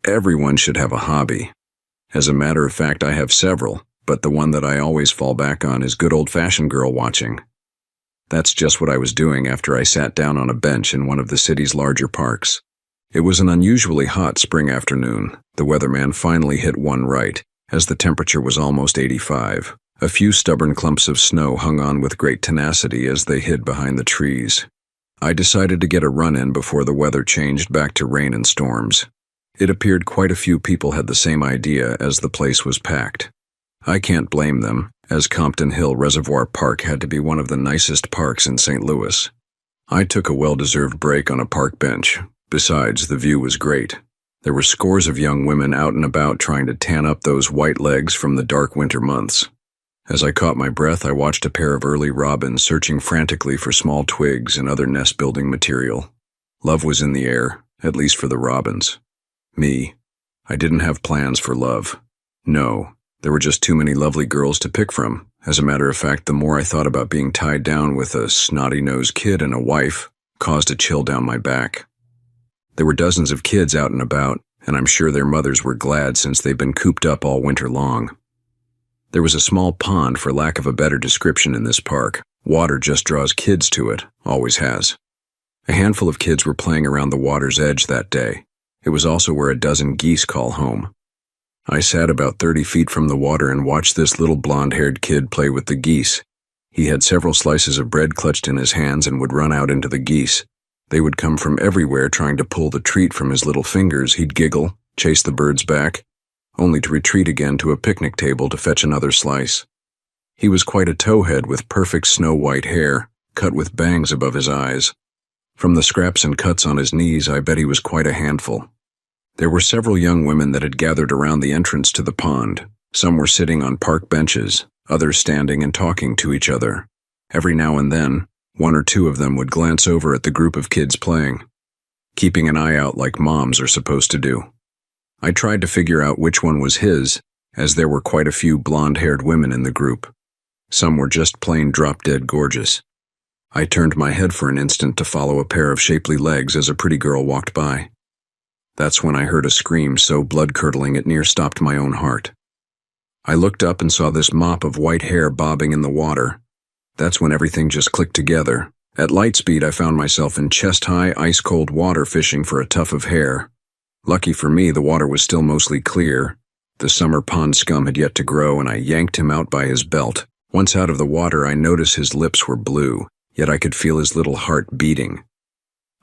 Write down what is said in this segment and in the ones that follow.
Everyone should have a hobby. As a matter of fact, I have several, but the one that I always fall back on is good old-fashioned girl watching. That's just what I was doing after I sat down on a bench in one of the city's larger parks. It was an unusually hot spring afternoon. The weatherman finally hit one right, as the temperature was almost 85. A few stubborn clumps of snow hung on with great tenacity as they hid behind the trees. I decided to get a run in before the weather changed back to rain and storms. It appeared quite a few people had the same idea, as the place was packed. I can't blame them, as Compton Hill Reservoir Park had to be one of the nicest parks in St. Louis. I took a well-deserved break on a park bench. Besides, the view was great. There were scores of young women out and about trying to tan up those white legs from the dark winter months. As I caught my breath, I watched a pair of early robins searching frantically for small twigs and other nest-building material. Love was in the air, at least for the robins. Me, I didn't have plans for love. No, there were just too many lovely girls to pick from. As a matter of fact, the more I thought about being tied down with a snotty-nosed kid and a wife, caused a chill down my back. There were dozens of kids out and about, and I'm sure their mothers were glad since they've been cooped up all winter long. There was a small pond, for lack of a better description, in this park. Water just draws kids to it, always has. A handful of kids were playing around the water's edge that day. It was also where a dozen geese call home. I sat about 30 feet from the water and watched this little blonde-haired kid play with the geese. He had several slices of bread clutched in his hands and would run out into the geese. They would come from everywhere trying to pull the treat from his little fingers. He'd giggle, chase the birds back, only to retreat again to a picnic table to fetch another slice. He was quite a towhead with perfect snow-white hair, cut with bangs above his eyes. From the scraps and cuts on his knees, I bet he was quite a handful. There were several young women that had gathered around the entrance to the pond. Some were sitting on park benches, others standing and talking to each other. Every now and then, one or two of them would glance over at the group of kids playing, keeping an eye out like moms are supposed to do. I tried to figure out which one was his, as there were quite a few blonde-haired women in the group. Some were just plain drop-dead gorgeous. I turned my head for an instant to follow a pair of shapely legs as a pretty girl walked by. That's when I heard a scream so blood-curdling it near stopped my own heart. I looked up and saw this mop of white hair bobbing in the water. That's when everything just clicked together. At light speed, I found myself in chest-high, ice-cold water fishing for a tuft of hair. Lucky for me, the water was still mostly clear. The summer pond scum had yet to grow, and I yanked him out by his belt. Once out of the water, I noticed his lips were blue, yet I could feel his little heart beating.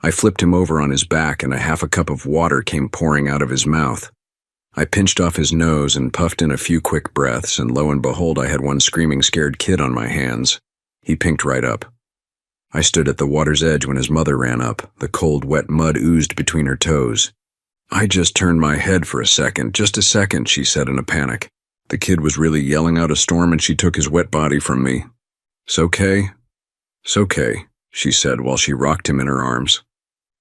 I flipped him over on his back, and half a cup of water came pouring out of his mouth. I pinched off his nose and puffed in a few quick breaths, and lo and behold, I had one screaming, scared kid on my hands. He pinked right up. I stood at the water's edge when his mother ran up. The cold, wet mud oozed between her toes. I just turned my head for a second. Just a second, she said in a panic. The kid was really yelling out a storm, and she took his wet body from me. "'S okay? 'S okay," she said while she rocked him in her arms.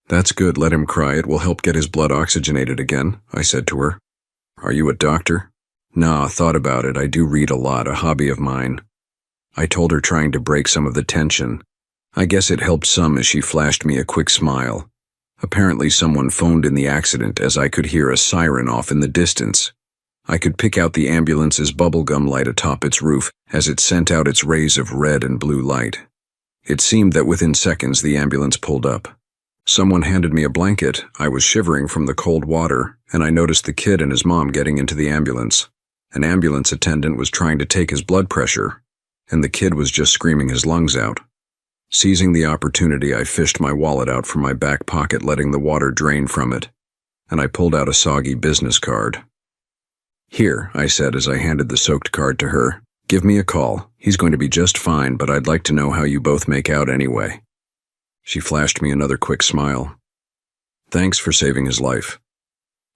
"That's good, let him cry. It will help get his blood oxygenated again," I said to her. "Are you a doctor?" "Nah, thought about it. I do read a lot, a hobby of mine." I told her, trying to break some of the tension. I guess it helped some as she flashed me a quick smile. Apparently someone phoned in the accident, as I could hear a siren off in the distance. I could pick out the ambulance's bubblegum light atop its roof as it sent out its rays of red and blue light. It seemed that within seconds the ambulance pulled up. Someone handed me a blanket. I was shivering from the cold water, and I noticed the kid and his mom getting into the ambulance. An ambulance attendant was trying to take his blood pressure, and the kid was just screaming his lungs out. Seizing the opportunity, I fished my wallet out from my back pocket, letting the water drain from it, and I pulled out a soggy business card. "Here," I said as I handed the soaked card to her. "Give me a call. He's going to be just fine, but I'd like to know how you both make out anyway." She flashed me another quick smile. "Thanks for saving his life.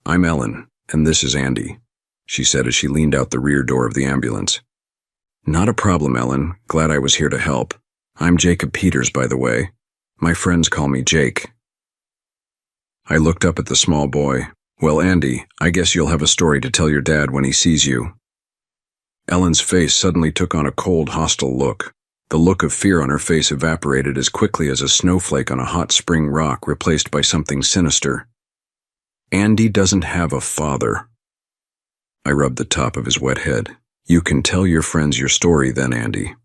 I'm Ellen, and this is Andy," she said as she leaned out the rear door of the ambulance. "Not a problem, Ellen. Glad I was here to help. I'm Jacob Peters, by the way. My friends call me Jake." I looked up at the small boy. "Well, Andy, I guess you'll have a story to tell your dad when he sees you." Ellen's face suddenly took on a cold, hostile look. The look of fear on her face evaporated as quickly as a snowflake on a hot spring rock replaced by something sinister. Andy doesn't have a father. I rubbed the top of his wet head. You can tell your friends your story then, Andy.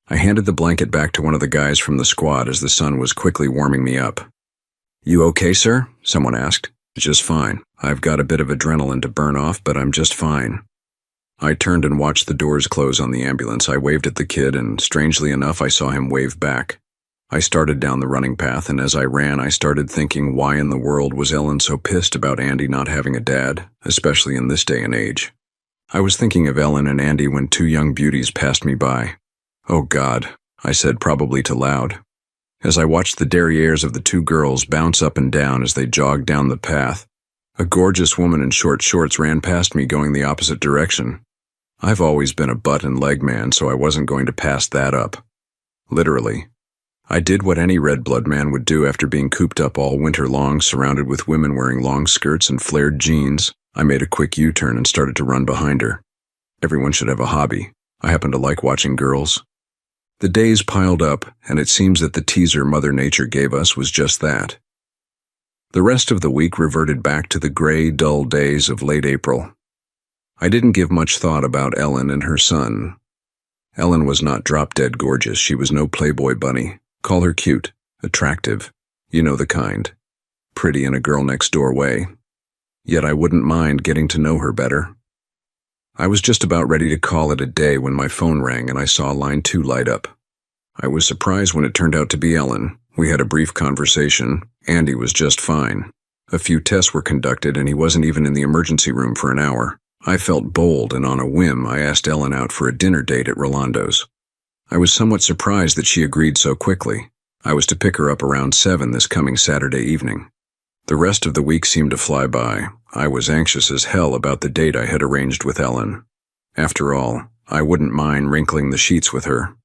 I handed the blanket back to one of the guys from the squad as the sun was quickly warming me up. You okay, sir? Someone asked. Just fine. I've got a bit of adrenaline to burn off, but I'm just fine. I turned and watched the doors close on the ambulance. I waved at the kid, and strangely enough, I saw him wave back. I started down the running path, and as I ran, I started thinking, why in the world was Ellen so pissed about Andy not having a dad, especially in this day and age? I was thinking of Ellen and Andy when two young beauties passed me by. Oh God, I said, probably too loud. As I watched the derrieres of the two girls bounce up and down as they jogged down the path, a gorgeous woman in short shorts ran past me going the opposite direction. I've always been a butt and leg man, so I wasn't going to pass that up. Literally. I did what any red blood man would do after being cooped up all winter long, surrounded with women wearing long skirts and flared jeans. I made a quick U-turn and started to run behind her. Everyone should have a hobby. I happen to like watching girls. The days piled up, and it seems that the teaser Mother Nature gave us was just that. The rest of the week reverted back to the gray, dull days of late April. I didn't give much thought about Ellen and her son. Ellen was not drop-dead gorgeous. She was no Playboy bunny. Call her cute, attractive, you know the kind. Pretty in a girl-next-door way. Yet I wouldn't mind getting to know her better. I was just about ready to call it a day when my phone rang and I saw line 2 light up. I was surprised when it turned out to be Ellen. We had a brief conversation. Andy was just fine. A few tests were conducted and he wasn't even in the emergency room for an hour. I felt bold, and on a whim, I asked Ellen out for a dinner date at Rolando's. I was somewhat surprised that she agreed so quickly. I was to pick her up around 7 this coming Saturday evening. The rest of the week seemed to fly by. I was anxious as hell about the date I had arranged with Ellen. After all, I wouldn't mind wrinkling the sheets with her.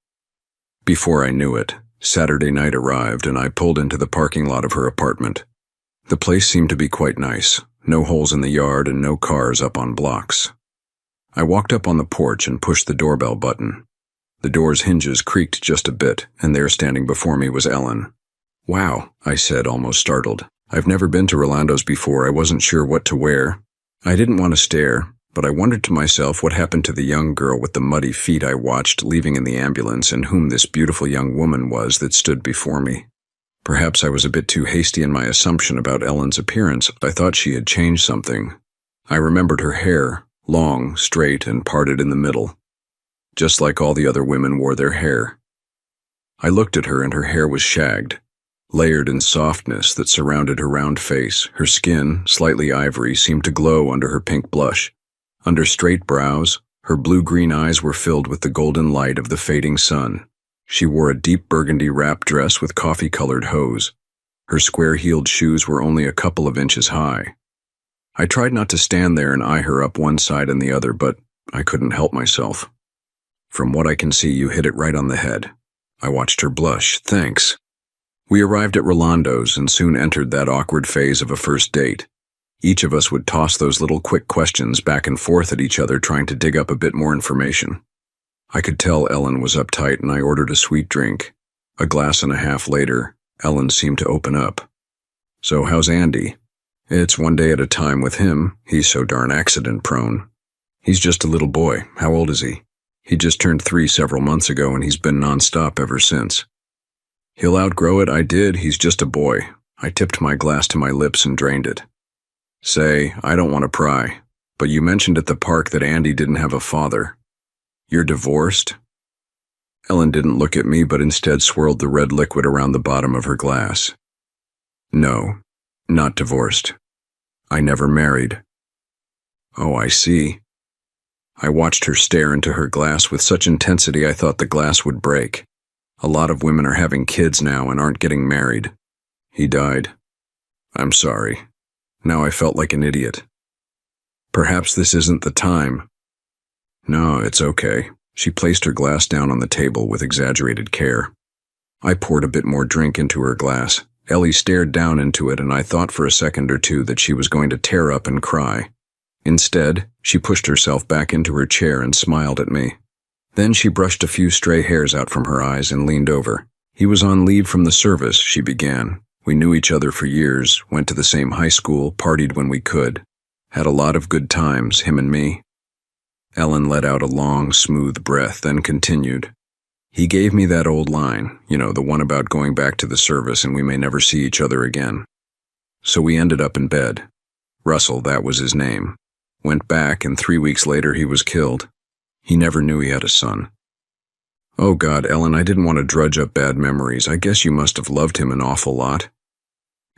Before I knew it, Saturday night arrived and I pulled into the parking lot of her apartment. The place seemed to be quite nice. No holes in the yard and no cars up on blocks. I walked up on the porch and pushed the doorbell button. The door's hinges creaked just a bit, and there standing before me was Ellen. Wow, I said, almost startled. I've never been to Rolando's before. I wasn't sure what to wear. I didn't want to stare, but I wondered to myself what happened to the young girl with the muddy feet I watched leaving in the ambulance and whom this beautiful young woman was that stood before me. Perhaps I was a bit too hasty in my assumption about Ellen's appearance. I thought she had changed something. I remembered her hair, long, straight, and parted in the middle. Just like all the other women wore their hair. I looked at her and her hair was shagged, layered in softness that surrounded her round face. Her skin, slightly ivory, seemed to glow under her pink blush. Under straight brows, her blue-green eyes were filled with the golden light of the fading sun. She wore a deep burgundy wrap dress with coffee-colored hose. Her square-heeled shoes were only a couple of inches high. I tried not to stand there and eye her up one side and the other, but I couldn't help myself. From what I can see, you hit it right on the head. I watched her blush. Thanks. We arrived at Rolando's and soon entered that awkward phase of a first date. Each of us would toss those little quick questions back and forth at each other, trying to dig up a bit more information. I could tell Ellen was uptight and I ordered a sweet drink. A glass and a half later, Ellen seemed to open up. So how's Andy? It's one day at a time with him. He's so darn accident-prone. He's just a little boy. How old is he? He just turned 3 several months ago and he's been nonstop ever since. He'll outgrow it. I did. He's just a boy. I tipped my glass to my lips and drained it. Say, I don't want to pry, but you mentioned at the park that Andy didn't have a father. You're divorced? Ellen didn't look at me, but instead swirled the red liquid around the bottom of her glass. No, not divorced. I never married. Oh, I see. I watched her stare into her glass with such intensity I thought the glass would break. A lot of women are having kids now and aren't getting married. He died. I'm sorry. Now I felt like an idiot. Perhaps this isn't the time. No, it's okay. She placed her glass down on the table with exaggerated care. I poured a bit more drink into her glass. Ellie stared down into it and I thought for a second or two that she was going to tear up and cry. Instead, she pushed herself back into her chair and smiled at me. Then she brushed a few stray hairs out from her eyes and leaned over. He was on leave from the service, she began. We knew each other for years, went to the same high school, partied when we could. Had a lot of good times, him and me. Ellen let out a long, smooth breath, then continued. He gave me that old line, the one about going back to the service and we may never see each other again. So we ended up in bed. Russell, that was his name. Went back, and 3 weeks later he was killed. He never knew he had a son. Oh God, Ellen, I didn't want to drudge up bad memories. I guess you must have loved him an awful lot.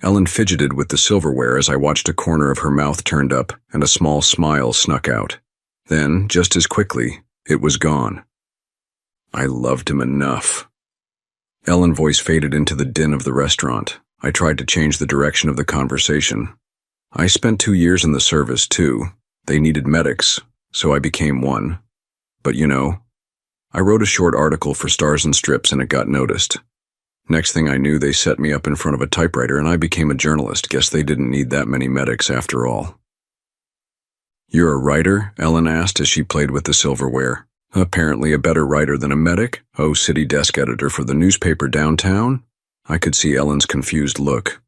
Ellen fidgeted with the silverware as I watched a corner of her mouth turned up and a small smile snuck out. Then, just as quickly, it was gone. I loved him enough. Ellen's voice faded into the din of the restaurant. I tried to change the direction of the conversation. I spent 2 years in the service, too. They needed medics, so I became one. But I wrote a short article for Stars and Strips and it got noticed. Next thing I knew, they set me up in front of a typewriter and I became a journalist. Guess they didn't need that many medics after all. You're a writer? Ellen asked as she played with the silverware. Apparently a better writer than a medic? Oh, city desk editor for the newspaper downtown? I could see Ellen's confused look.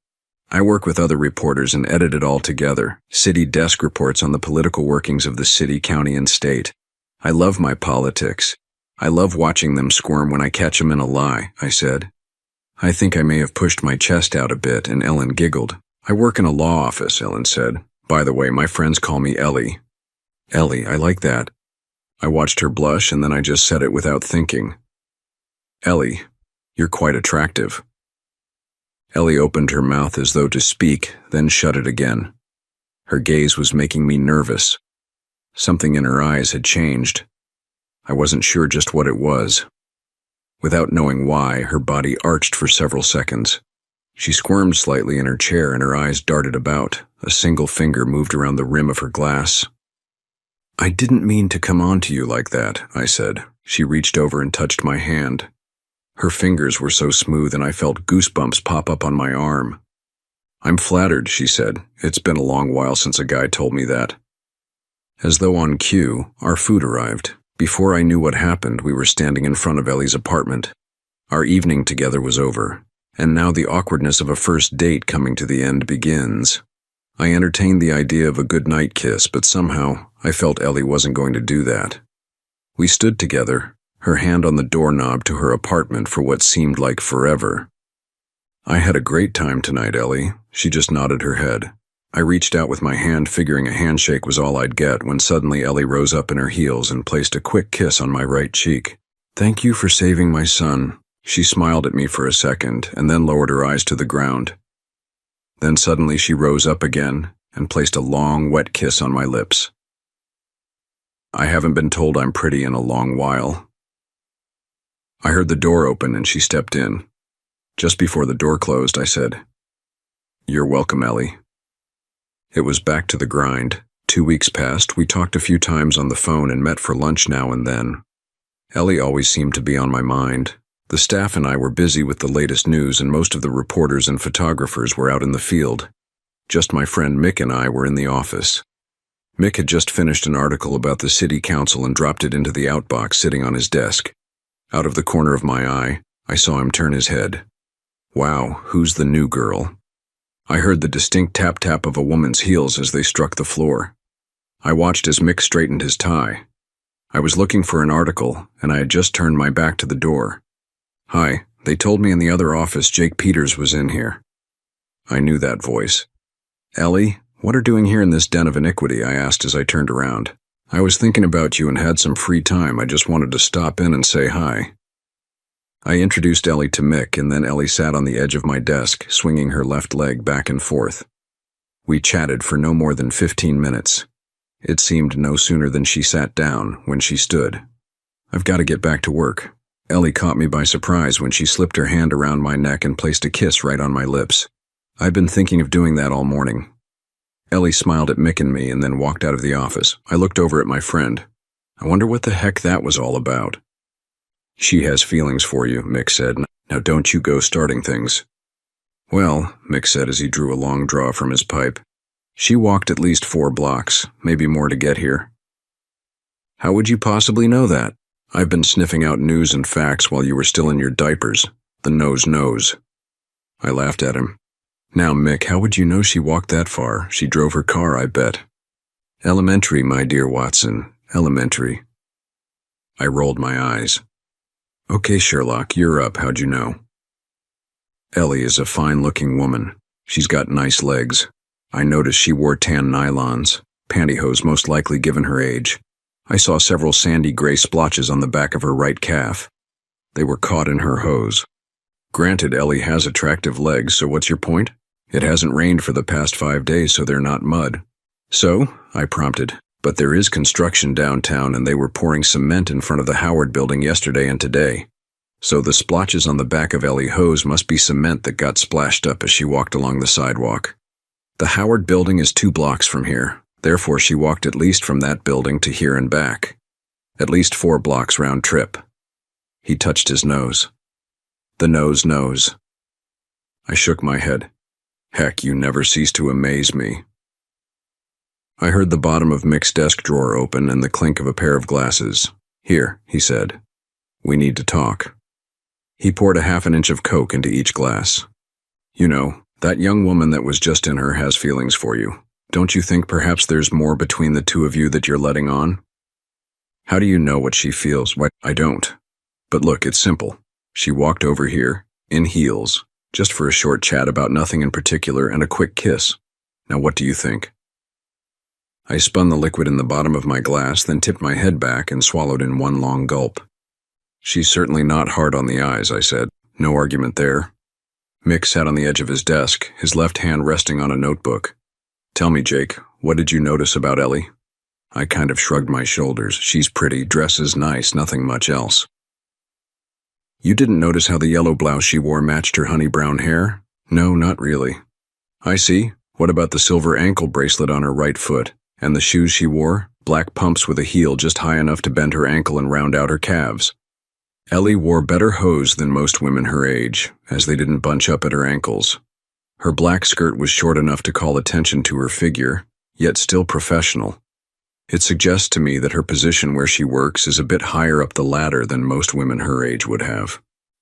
I work with other reporters and edit it all together. City desk reports on the political workings of the city, county, and state. I love my politics. I love watching them squirm when I catch them in a lie, I said. I think I may have pushed my chest out a bit, and Ellen giggled. I work in a law office, Ellen said. By the way, my friends call me Ellie. Ellie, I like that. I watched her blush, and then I just said it without thinking. Ellie, you're quite attractive. Ellie opened her mouth as though to speak, then shut it again. Her gaze was making me nervous. Something in her eyes had changed. I wasn't sure just what it was. Without knowing why, her body arched for several seconds. She squirmed slightly in her chair and her eyes darted about. A single finger moved around the rim of her glass. I didn't mean to come on to you like that, I said. She reached over and touched my hand. Her fingers were so smooth and I felt goosebumps pop up on my arm. I'm flattered, she said. It's been a long while since a guy told me that. As though on cue, our food arrived. Before I knew what happened, we were standing in front of Ellie's apartment. Our evening together was over, and now the awkwardness of a first date coming to the end begins. I entertained the idea of a goodnight kiss, but somehow I felt Ellie wasn't going to do that. We stood together, her hand on the doorknob to her apartment for what seemed like forever. I had a great time tonight, Ellie. She just nodded her head. I reached out with my hand, figuring a handshake was all I'd get, when suddenly Ellie rose up in her heels and placed a quick kiss on my right cheek. Thank you for saving my son. She smiled at me for a second and then lowered her eyes to the ground. Then suddenly she rose up again and placed a long, wet kiss on my lips. I haven't been told I'm pretty in a long while. I heard the door open and she stepped in. Just before the door closed, I said, You're welcome, Ellie. It was back to the grind. 2 weeks passed, we talked a few times on the phone and met for lunch now and then. Ellie always seemed to be on my mind. The staff and I were busy with the latest news and most of the reporters and photographers were out in the field. Just my friend Mick and I were in the office. Mick had just finished an article about the city council and dropped it into the outbox sitting on his desk. Out of the corner of my eye, I saw him turn his head. Wow, who's the new girl? I heard the distinct tap-tap of a woman's heels as they struck the floor. I watched as Mick straightened his tie. I was looking for an article, and I had just turned my back to the door. Hi, they told me in the other office Jake Peters was in here. I knew that voice. Ellie, what are doing here in this den of iniquity? I asked as I turned around. I was thinking about you and had some free time. I just wanted to stop in and say hi. I introduced Ellie to Mick, and then Ellie sat on the edge of my desk, swinging her left leg back and forth. We chatted for no more than 15 minutes. It seemed no sooner than she sat down when she stood. I've got to get back to work. Ellie caught me by surprise when she slipped her hand around my neck and placed a kiss right on my lips. I'd been thinking of doing that all morning. Ellie smiled at Mick and me and then walked out of the office. I looked over at my friend. I wonder what the heck that was all about. She has feelings for you, Mick said. Now don't you go starting things. Well, Mick said as he drew a long draw from his pipe. She walked at least 4 blocks, maybe more to get here. How would you possibly know that? I've been sniffing out news and facts while you were still in your diapers. The nose knows. I laughed at him. Now, Mick, how would you know she walked that far? She drove her car, I bet. Elementary, my dear Watson, elementary. I rolled my eyes. Okay, Sherlock, you're up. How'd you know? Ellie is a fine-looking woman. She's got nice legs. I noticed she wore tan nylons, pantyhose most likely given her age. I saw several sandy gray splotches on the back of her right calf. They were caught in her hose. Granted, Ellie has attractive legs, so what's your point? It hasn't rained for the past 5 days, so they're not mud. So, I prompted, but there is construction downtown and they were pouring cement in front of the Howard building yesterday and today. So the splotches on the back of Ellie's hose must be cement that got splashed up as she walked along the sidewalk. The Howard building is 2 blocks from here, therefore she walked at least from that building to here and back. At least 4 blocks round trip. He touched his nose. The nose knows. I shook my head. Heck, you never cease to amaze me. I heard the bottom of Mick's desk drawer open and the clink of a pair of glasses. Here, he said. We need to talk. He poured a half an inch of Coke into each glass. You know, that young woman that was just in her has feelings for you. Don't you think perhaps there's more between the 2 of you that you're letting on? How do you know what she feels? Why, I don't. But look, it's simple. She walked over here, in heels, just for a short chat about nothing in particular and a quick kiss. Now what do you think? I spun the liquid in the bottom of my glass, then tipped my head back and swallowed in one long gulp. She's certainly not hard on the eyes, I said. No argument there. Mick sat on the edge of his desk, his left hand resting on a notebook. Tell me, Jake, what did you notice about Ellie? I kind of shrugged my shoulders. She's pretty, dresses nice, nothing much else. You didn't notice how the yellow blouse she wore matched her honey brown hair? No, not really. I see. What about the silver ankle bracelet on her right foot? And the shoes she wore? Black pumps with a heel just high enough to bend her ankle and round out her calves. Ellie wore better hose than most women her age, as they didn't bunch up at her ankles. Her black skirt was short enough to call attention to her figure, yet still professional. It suggests to me that her position where she works is a bit higher up the ladder than most women her age would have.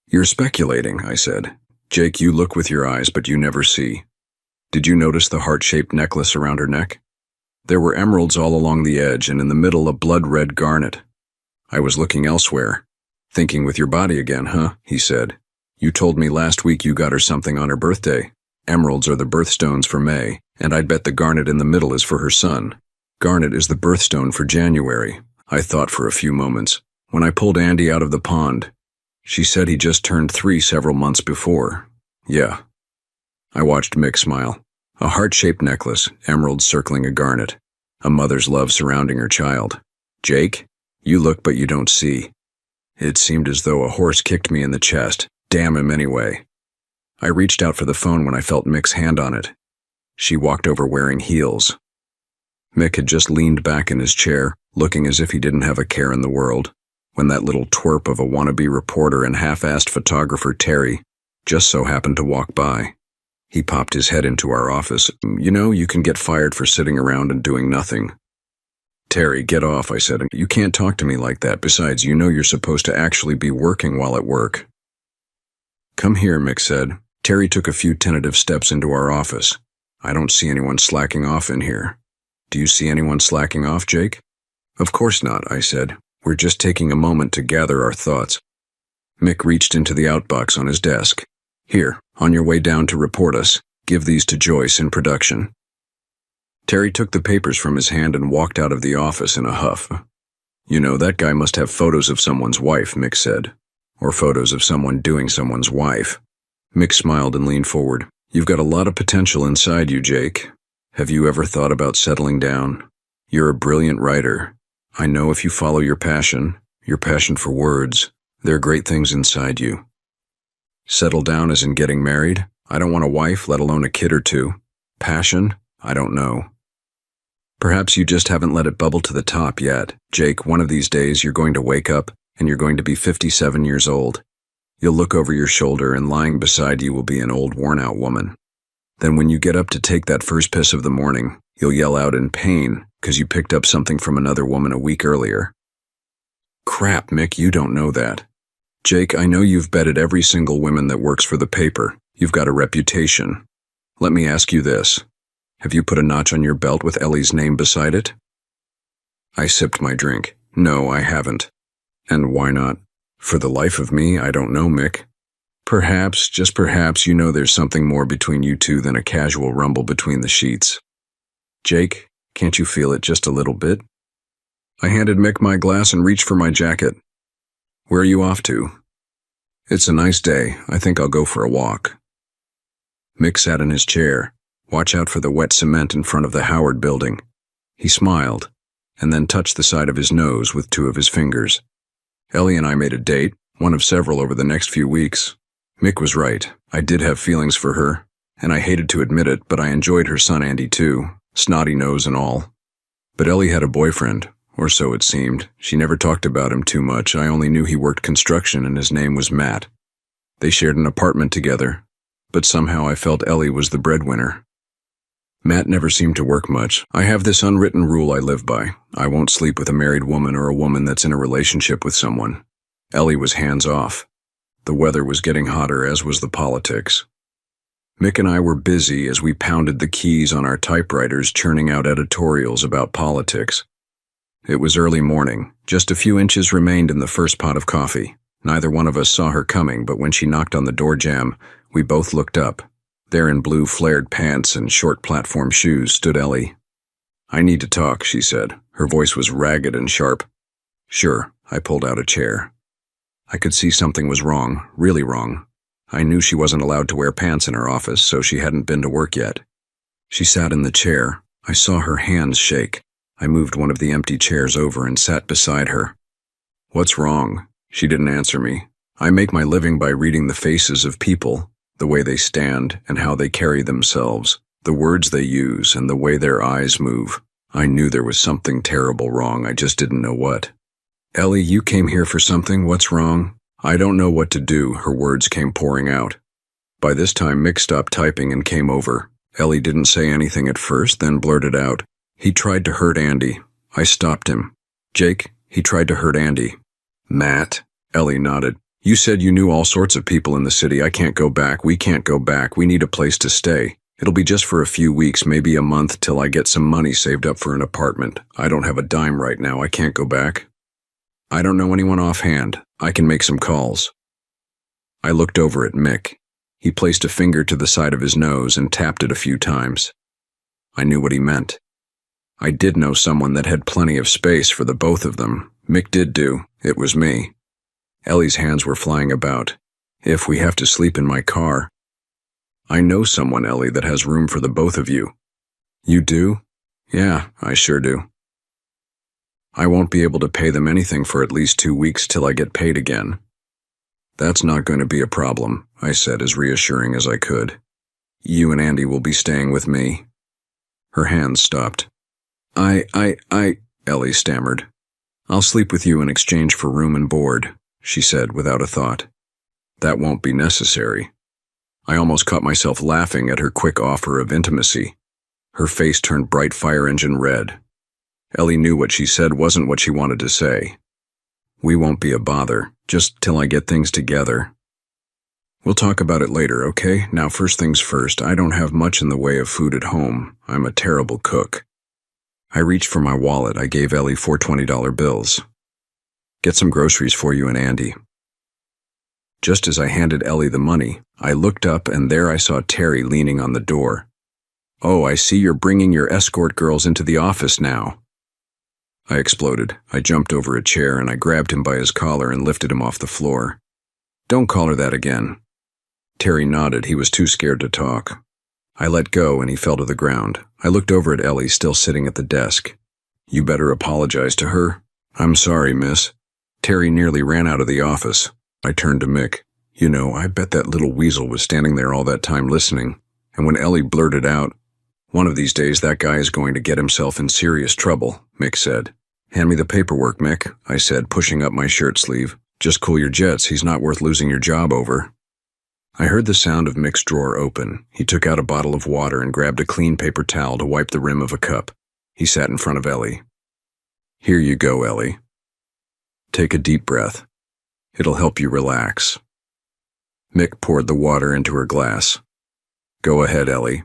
You're speculating, I said. Jake, you look with your eyes, but you never see. Did you notice the heart-shaped necklace around her neck? There were emeralds all along the edge, and in the middle a blood-red garnet. I was looking elsewhere. Thinking with your body again, huh? He said. You told me last week you got her something on her birthday. Emeralds are the birthstones for May, and I'd bet the garnet in the middle is for her son. Garnet is the birthstone for January. I thought for a few moments. When I pulled Andy out of the pond, she said he just turned 3 several months before. Yeah. I watched Mick smile. A heart-shaped necklace, emeralds circling a garnet. A mother's love surrounding her child. Jake, you look but you don't see. It seemed as though a horse kicked me in the chest. Damn him anyway. I reached out for the phone when I felt Mick's hand on it. She walked over wearing heels. Mick had just leaned back in his chair, looking as if he didn't have a care in the world, when that little twerp of a wannabe reporter and half-assed photographer Terry just so happened to walk by. He popped his head into our office. You know, you can get fired for sitting around and doing nothing. Terry, get off, I said. You can't talk to me like that. Besides, you know you're supposed to actually be working while at work. Come here, Mick said. Terry took a few tentative steps into our office. I don't see anyone slacking off in here. Do you see anyone slacking off, Jake? Of course not, I said. We're just taking a moment to gather our thoughts. Mick reached into the outbox on his desk. Here, on your way down to report us, give these to Joyce in production. Terry took the papers from his hand and walked out of the office in a huff. You know, that guy must have photos of someone's wife, Mick said. Or photos of someone doing someone's wife. Mick smiled and leaned forward. You've got a lot of potential inside you, Jake. Have you ever thought about settling down? You're a brilliant writer. I know if you follow your passion for words, there are great things inside you. Settle down as in getting married? I don't want a wife, let alone a kid or 2. Passion? I don't know. Perhaps you just haven't let it bubble to the top yet. Jake, one of these days you're going to wake up and you're going to be 57 years old. You'll look over your shoulder and lying beside you will be an old worn-out woman. Then when you get up to take that first piss of the morning, you'll yell out in pain because you picked up something from another woman a week earlier. Crap, Mick, you don't know that. Jake, I know you've betted every single woman that works for the paper. You've got a reputation. Let me ask you this. Have you put a notch on your belt with Ellie's name beside it? I sipped my drink. No, I haven't. And why not? For the life of me, I don't know, Mick. Perhaps, just perhaps, you know there's something more between you two than a casual rumble between the sheets. Jake, can't you feel it just a little bit? I handed Mick my glass and reached for my jacket. Where are you off to? It's a nice day. I think I'll go for a walk. Mick sat in his chair. Watch out for the wet cement in front of the Howard building. He smiled, and then touched the side of his nose with two of his fingers. Ellie and I made a date, one of several over the next few weeks. Mick was right. I did have feelings for her, and I hated to admit it, but I enjoyed her son Andy too, snotty nose and all. But Ellie had a boyfriend, or so it seemed. She never talked about him too much. I only knew he worked construction and his name was Matt. They shared an apartment together, but somehow I felt Ellie was the breadwinner. Matt never seemed to work much. I have this unwritten rule I live by. I won't sleep with a married woman or a woman that's in a relationship with someone. Ellie was hands off. The weather was getting hotter, as was the politics. Mick and I were busy as we pounded the keys on our typewriters, churning out editorials about politics. It was early morning. Just a few inches remained in the first pot of coffee. Neither one of us saw her coming, but when she knocked on the door jamb, we both looked up. There in blue flared pants and short platform shoes stood Ellie. I need to talk, she said. Her voice was ragged and sharp. Sure, I pulled out a chair. I could see something was wrong, really wrong. I knew she wasn't allowed to wear pants in her office, so she hadn't been to work yet. She sat in the chair. I saw her hands shake. I moved one of the empty chairs over and sat beside her. What's wrong? She didn't answer me. I make my living by reading the faces of people, the way they stand and how they carry themselves, the words they use and the way their eyes move. I knew there was something terrible wrong, I just didn't know what. Ellie, you came here for something, what's wrong? I don't know what to do, her words came pouring out. By this time Mick stopped typing and came over. Ellie didn't say anything at first, then blurted out, He tried to hurt Andy. I stopped him. Jake, he tried to hurt Andy. Matt? Ellie nodded. You said you knew all sorts of people in the city. I can't go back. We can't go back. We need a place to stay. It'll be just for a few weeks, maybe a month, till I get some money saved up for an apartment. I don't have a dime right now. I can't go back. I don't know anyone offhand. I can make some calls. I looked over at Mick. He placed a finger to the side of his nose and tapped it a few times. I knew what he meant. I did know someone that had plenty of space for the both of them. Mick did do. It was me. Ellie's hands were flying about. If we have to sleep in my car. I know someone, Ellie, that has room for the both of you. You do? Yeah, I sure do. I won't be able to pay them anything for at least 2 weeks till I get paid again. That's not going to be a problem, I said as reassuring as I could. You and Andy will be staying with me. Her hands stopped. Ellie stammered. I'll sleep with you in exchange for room and board, she said without a thought. That won't be necessary. I almost caught myself laughing at her quick offer of intimacy. Her face turned bright fire engine red. Ellie knew what she said wasn't what she wanted to say. We won't be a bother, just till I get things together. We'll talk about it later, okay? Now first things first, I don't have much in the way of food at home. I'm a terrible cook. I reached for my wallet. I gave Ellie 4 $20 bills. Get some groceries for you and Andy. Just as I handed Ellie the money, I looked up and there I saw Terry leaning on the door. Oh, I see you're bringing your escort girls into the office now. I exploded. I jumped over a chair and I grabbed him by his collar and lifted him off the floor. Don't call her that again. Terry nodded. He was too scared to talk. I let go and he fell to the ground. I looked over at Ellie, still sitting at the desk. You better apologize to her. I'm sorry, miss. Terry nearly ran out of the office. I turned to Mick. You know, I bet that little weasel was standing there all that time listening. And when Ellie blurted out, one of these days that guy is going to get himself in serious trouble, Mick said. Hand me the paperwork, Mick, I said, pushing up my shirt sleeve. Just cool your jets. He's not worth losing your job over. I heard the sound of Mick's drawer open. He took out a bottle of water and grabbed a clean paper towel to wipe the rim of a cup. He sat in front of Ellie. Here you go, Ellie. Take a deep breath. It'll help you relax. Mick poured the water into her glass. Go ahead, Ellie.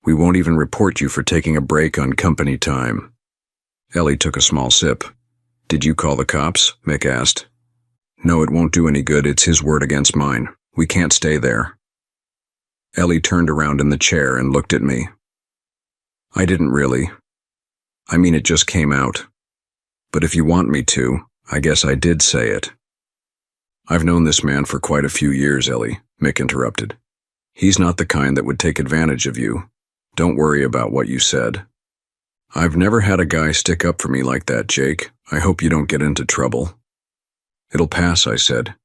We won't even report you for taking a break on company time." Ellie took a small sip. "Did you call the cops?" Mick asked. "No, it won't do any good. It's his word against mine. We can't stay there." Ellie turned around in the chair and looked at me. "I didn't really. I mean, it just came out. But if you want me to, I guess I did say it." "I've known this man for quite a few years, Ellie," Mick interrupted. "He's not the kind that would take advantage of you. Don't worry about what you said." "I've never had a guy stick up for me like that, Jake. I hope you don't get into trouble." "It'll pass," I said.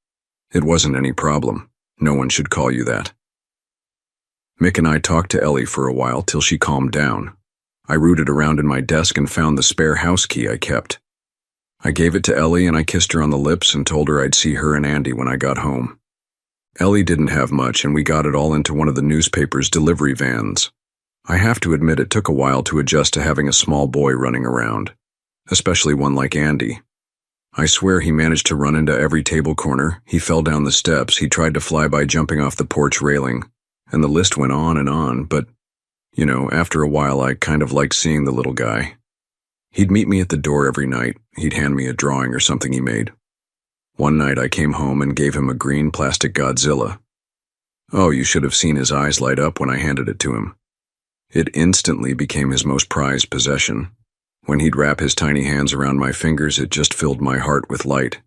"It wasn't any problem. No one should call you that." Mick and I talked to Ellie for a while till she calmed down. I rooted around in my desk and found the spare house key I kept. I gave it to Ellie and I kissed her on the lips and told her I'd see her and Andy when I got home. Ellie didn't have much and we got it all into one of the newspaper's delivery vans. I have to admit it took a while to adjust to having a small boy running around, especially one like Andy. I swear he managed to run into every table corner, he fell down the steps, he tried to fly by jumping off the porch railing, and the list went on, but, after a while I kind of liked seeing the little guy. He'd meet me at the door every night, he'd hand me a drawing or something he made. One night I came home and gave him a green plastic Godzilla. Oh, you should have seen his eyes light up when I handed it to him. It instantly became his most prized possession. When he'd wrap his tiny hands around my fingers, it just filled my heart with light.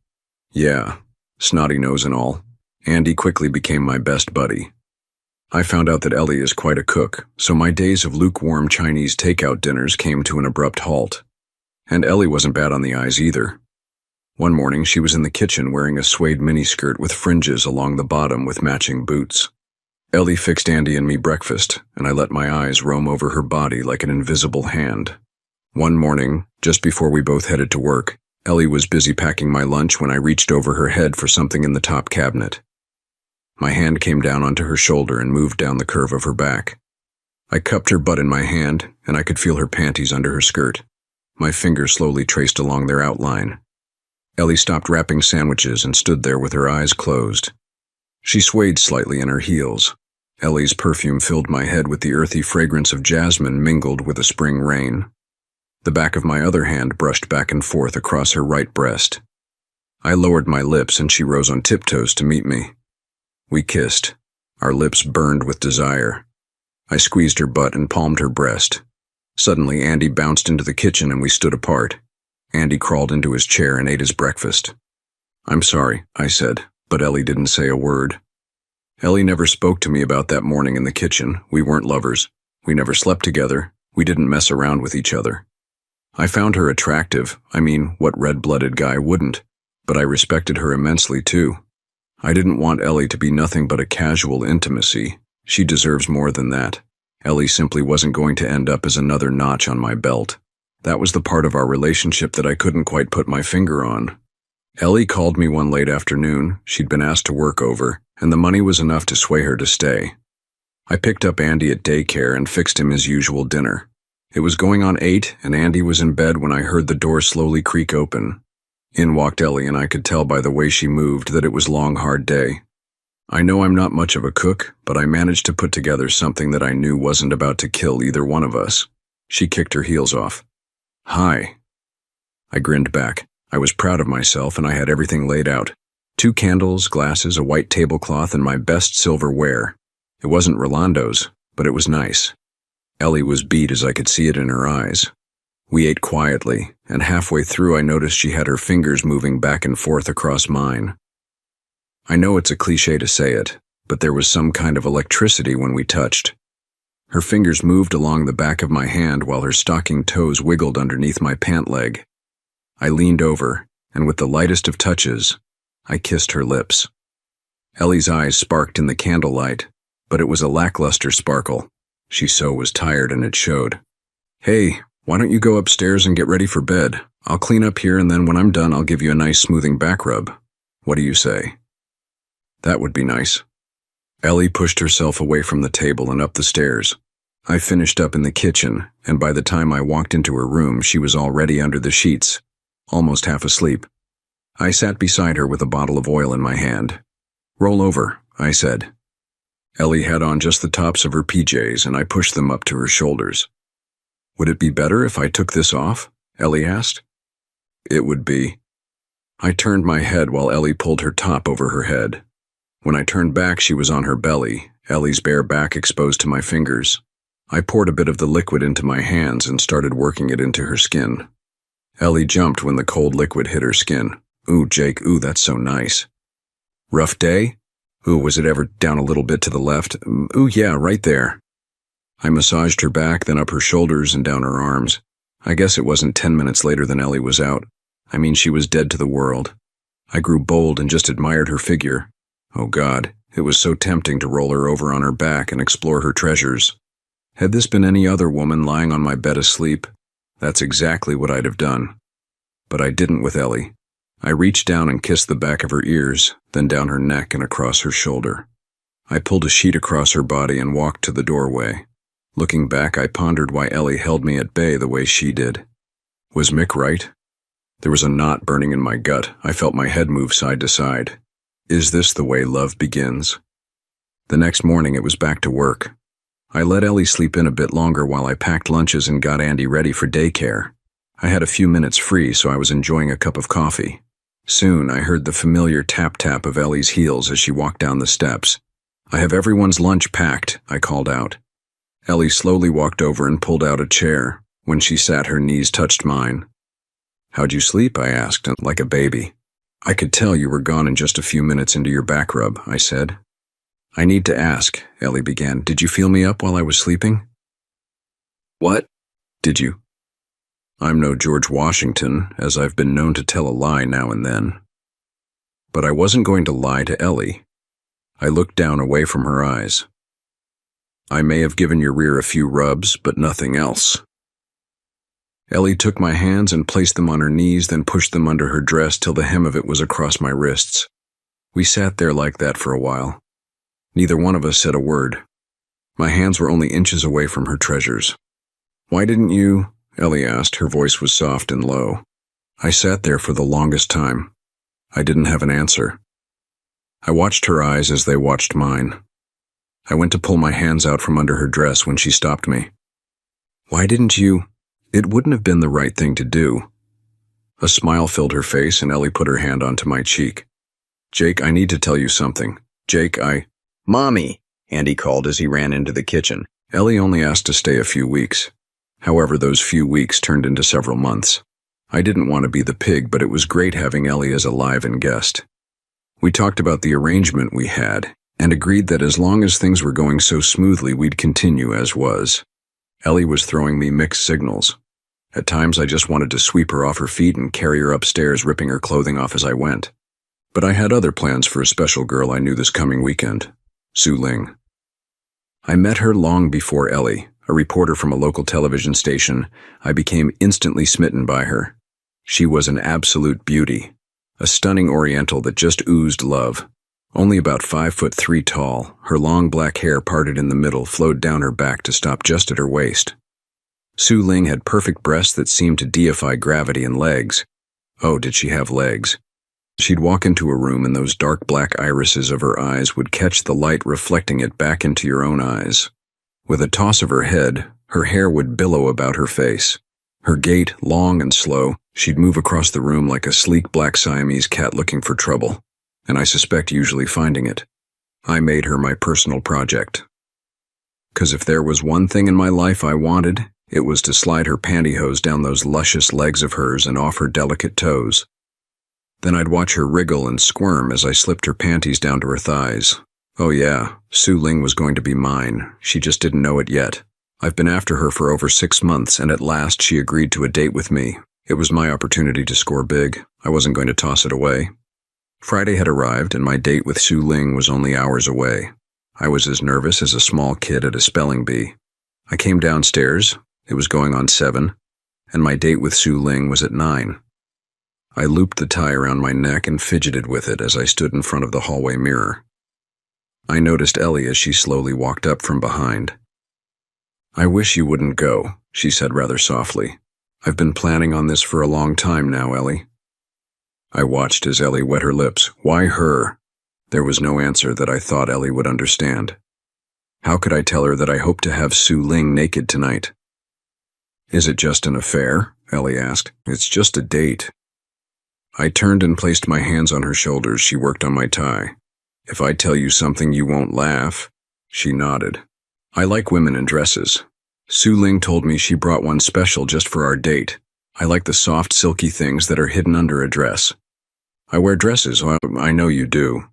Yeah, snotty nose and all, Andy quickly became my best buddy. I found out that Ellie is quite a cook, so my days of lukewarm Chinese takeout dinners came to an abrupt halt. And Ellie wasn't bad on the eyes either. One morning she was in the kitchen wearing a suede miniskirt with fringes along the bottom with matching boots. Ellie fixed Andy and me breakfast, and I let my eyes roam over her body like an invisible hand. One morning, just before we both headed to work, Ellie was busy packing my lunch when I reached over her head for something in the top cabinet. My hand came down onto her shoulder and moved down the curve of her back. I cupped her butt in my hand, and I could feel her panties under her skirt. My fingers slowly traced along their outline. Ellie stopped wrapping sandwiches and stood there with her eyes closed. She swayed slightly in her heels. Ellie's perfume filled my head with the earthy fragrance of jasmine mingled with a spring rain. The back of my other hand brushed back and forth across her right breast. I lowered my lips and she rose on tiptoes to meet me. We kissed. Our lips burned with desire. I squeezed her butt and palmed her breast. Suddenly, Andy bounced into the kitchen and we stood apart. Andy crawled into his chair and ate his breakfast. "I'm sorry," I said, but Ellie didn't say a word. Ellie never spoke to me about that morning in the kitchen. We weren't lovers. We never slept together. We didn't mess around with each other. I found her attractive. I mean, what red-blooded guy wouldn't? But I respected her immensely, too. I didn't want Ellie to be nothing but a casual intimacy. She deserves more than that. Ellie simply wasn't going to end up as another notch on my belt. That was the part of our relationship that I couldn't quite put my finger on. Ellie called me one late afternoon. She'd been asked to work over, and the money was enough to sway her to stay. I picked up Andy at daycare and fixed him his usual dinner. It was going on 8, and Andy was in bed when I heard the door slowly creak open. In walked Ellie, and I could tell by the way she moved that it was a long, hard day. I know I'm not much of a cook, but I managed to put together something that I knew wasn't about to kill either one of us. She kicked her heels off. "Hi." I grinned back. I was proud of myself, and I had everything laid out. 2 candles, glasses, a white tablecloth, and my best silverware. It wasn't Rolando's, but it was nice. Ellie was beat as I could see it in her eyes. We ate quietly, and halfway through I noticed she had her fingers moving back and forth across mine. I know it's a cliché to say it, but there was some kind of electricity when we touched. Her fingers moved along the back of my hand while her stocking toes wiggled underneath my pant leg. I leaned over, and with the lightest of touches, I kissed her lips. Ellie's eyes sparked in the candlelight, but it was a lackluster sparkle. She so was tired and it showed. "Hey, why don't you go upstairs and get ready for bed? I'll clean up here and then when I'm done I'll give you a nice smoothing back rub. What do you say?" "That would be nice." Ellie pushed herself away from the table and up the stairs. I finished up in the kitchen, and by the time I walked into her room she was already under the sheets, almost half asleep. I sat beside her with a bottle of oil in my hand. "Roll over," I said. Ellie had on just the tops of her PJs, and I pushed them up to her shoulders. "Would it be better if I took this off?" Ellie asked. "It would be." I turned my head while Ellie pulled her top over her head. When I turned back, she was on her belly, Ellie's bare back exposed to my fingers. I poured a bit of the liquid into my hands and started working it into her skin. Ellie jumped when the cold liquid hit her skin. "Ooh, Jake, ooh, that's so nice." "Rough day? Ooh, was it ever down a little bit to the left? Ooh, yeah, right there." I massaged her back, then up her shoulders and down her arms. I guess it wasn't 10 minutes later than Ellie was out. I mean, she was dead to the world. I grew bold and just admired her figure. Oh God, it was so tempting to roll her over on her back and explore her treasures. Had this been any other woman lying on my bed asleep, that's exactly what I'd have done. But I didn't with Ellie. I reached down and kissed the back of her ears, then down her neck and across her shoulder. I pulled a sheet across her body and walked to the doorway. Looking back, I pondered why Ellie held me at bay the way she did. Was Mick right? There was a knot burning in my gut. I felt my head move side to side. Is this the way love begins? The next morning, it was back to work. I let Ellie sleep in a bit longer while I packed lunches and got Andy ready for daycare. I had a few minutes free, so I was enjoying a cup of coffee. Soon, I heard the familiar tap-tap of Ellie's heels as she walked down the steps. "I have everyone's lunch packed," I called out. Ellie slowly walked over and pulled out a chair. When she sat, her knees touched mine. "How'd you sleep?" I asked, like a baby. "I could tell you were gone in just a few minutes into your back rub," I said. "I need to ask," Ellie began. "Did you feel me up while I was sleeping?" "What?" "Did you?" I'm no George Washington, as I've been known to tell a lie now and then. But I wasn't going to lie to Ellie. I looked down away from her eyes. "I may have given your rear a few rubs, but nothing else." Ellie took my hands and placed them on her knees, then pushed them under her dress till the hem of it was across my wrists. We sat there like that for a while. Neither one of us said a word. My hands were only inches away from her treasures. "Why didn't you?" Ellie asked. Her voice was soft and low. I sat there for the longest time. I didn't have an answer. I watched her eyes as they watched mine. I went to pull my hands out from under her dress when she stopped me. "Why didn't you?" "It wouldn't have been the right thing to do." A smile filled her face, and Ellie put her hand onto my cheek. "Jake, I need to tell you something. Jake, "Mommy," Andy called as he ran into the kitchen. Ellie only asked to stay a few weeks. However, those few weeks turned into several months. I didn't want to be the pig, but it was great having Ellie as a live-in guest. We talked about the arrangement we had, and agreed that as long as things were going so smoothly, we'd continue as was. Ellie was throwing me mixed signals. At times, I just wanted to sweep her off her feet and carry her upstairs, ripping her clothing off as I went. But I had other plans for a special girl I knew this coming weekend, Su Ling. I met her long before Ellie, a reporter from a local television station. I became instantly smitten by her. She was an absolute beauty, a stunning Oriental that just oozed love. Only about 5'3" tall, her long black hair parted in the middle flowed down her back to stop just at her waist. Su Ling had perfect breasts that seemed to defy gravity and legs. Oh, did she have legs? She'd walk into a room and those dark black irises of her eyes would catch the light reflecting it back into your own eyes. With a toss of her head, her hair would billow about her face. Her gait, long and slow, she'd move across the room like a sleek black Siamese cat looking for trouble, and I suspect usually finding it. I made her my personal project. 'Cause if there was one thing in my life I wanted, it was to slide her pantyhose down those luscious legs of hers and off her delicate toes. Then I'd watch her wriggle and squirm as I slipped her panties down to her thighs. Oh yeah, Su Ling was going to be mine. She just didn't know it yet. I've been after her for over 6 months, and at last she agreed to a date with me. It was my opportunity to score big. I wasn't going to toss it away. Friday had arrived, and my date with Su Ling was only hours away. I was as nervous as a small kid at a spelling bee. I came downstairs. It was going on 7, and my date with Su Ling was at 9. I looped the tie around my neck and fidgeted with it as I stood in front of the hallway mirror. I noticed Ellie as she slowly walked up from behind. "I wish you wouldn't go," she said rather softly. "I've been planning on this for a long time now, Ellie." I watched as Ellie wet her lips. Why her? There was no answer that I thought Ellie would understand. How could I tell her that I hope to have Su Ling naked tonight? Is it just an affair? Ellie asked. It's just a date. I turned and placed my hands on her shoulders. She worked on my tie. If I tell you something, you won't laugh. She nodded. I like women in dresses. Su Ling told me she brought one special just for our date. I like the soft, silky things that are hidden under a dress. I wear dresses, well, I know you do.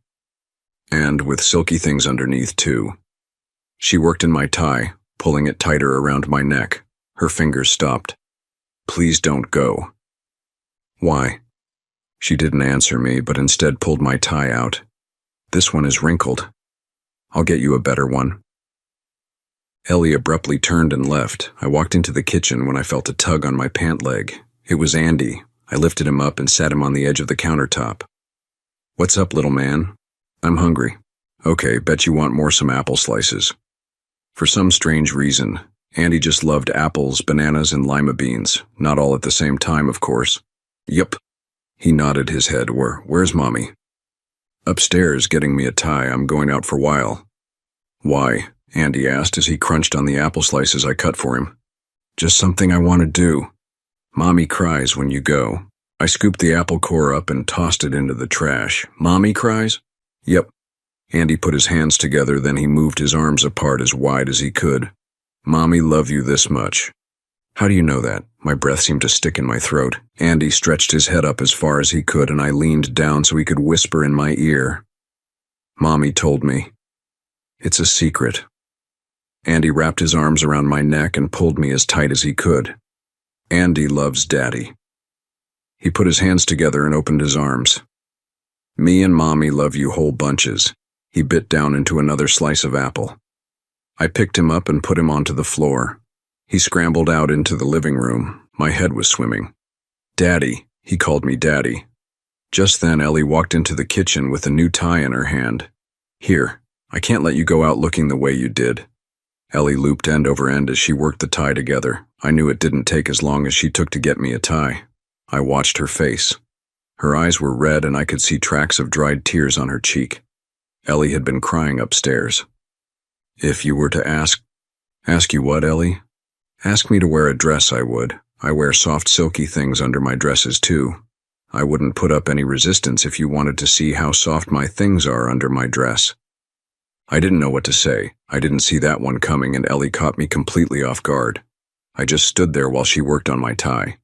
And with silky things underneath, too. She worked in my tie, pulling it tighter around my neck. Her fingers stopped. Please don't go. Why? She didn't answer me, but instead pulled my tie out. This one is wrinkled. I'll get you a better one. Ellie abruptly turned and left. I walked into the kitchen when I felt a tug on my pant leg. It was Andy. I lifted him up and sat him on the edge of the countertop. What's up, little man? I'm hungry. Okay, bet you want some apple slices. For some strange reason, Andy just loved apples, bananas, and lima beans. Not all at the same time, of course. Yup. He nodded his head. Where's Mommy? Upstairs, getting me a tie. I'm going out for a while. Why? Andy asked as he crunched on the apple slices I cut for him. Just something I want to do. Mommy cries when you go. I scooped the apple core up and tossed it into the trash. Mommy cries? Yep. Andy put his hands together, then he moved his arms apart as wide as he could. Mommy love you this much. How do you know that? My breath seemed to stick in my throat. Andy stretched his head up as far as he could, and I leaned down so he could whisper in my ear. Mommy told me. It's a secret. Andy wrapped his arms around my neck and pulled me as tight as he could. Andy loves Daddy. He put his hands together and opened his arms. Me and Mommy love you whole bunches. He bit down into another slice of apple. I picked him up and put him onto the floor. He scrambled out into the living room. My head was swimming. Daddy, he called me Daddy. Just then Ellie walked into the kitchen with a new tie in her hand. Here, I can't let you go out looking the way you did. Ellie looped end over end as she worked the tie together. I knew it didn't take as long as she took to get me a tie. I watched her face. Her eyes were red and I could see tracks of dried tears on her cheek. Ellie had been crying upstairs. If you were to ask you what, Ellie? Ask me to wear a dress, I would. I wear soft, silky things under my dresses, too. I wouldn't put up any resistance if you wanted to see how soft my things are under my dress. I didn't know what to say. I didn't see that one coming, and Ellie caught me completely off guard. I just stood there while she worked on my tie.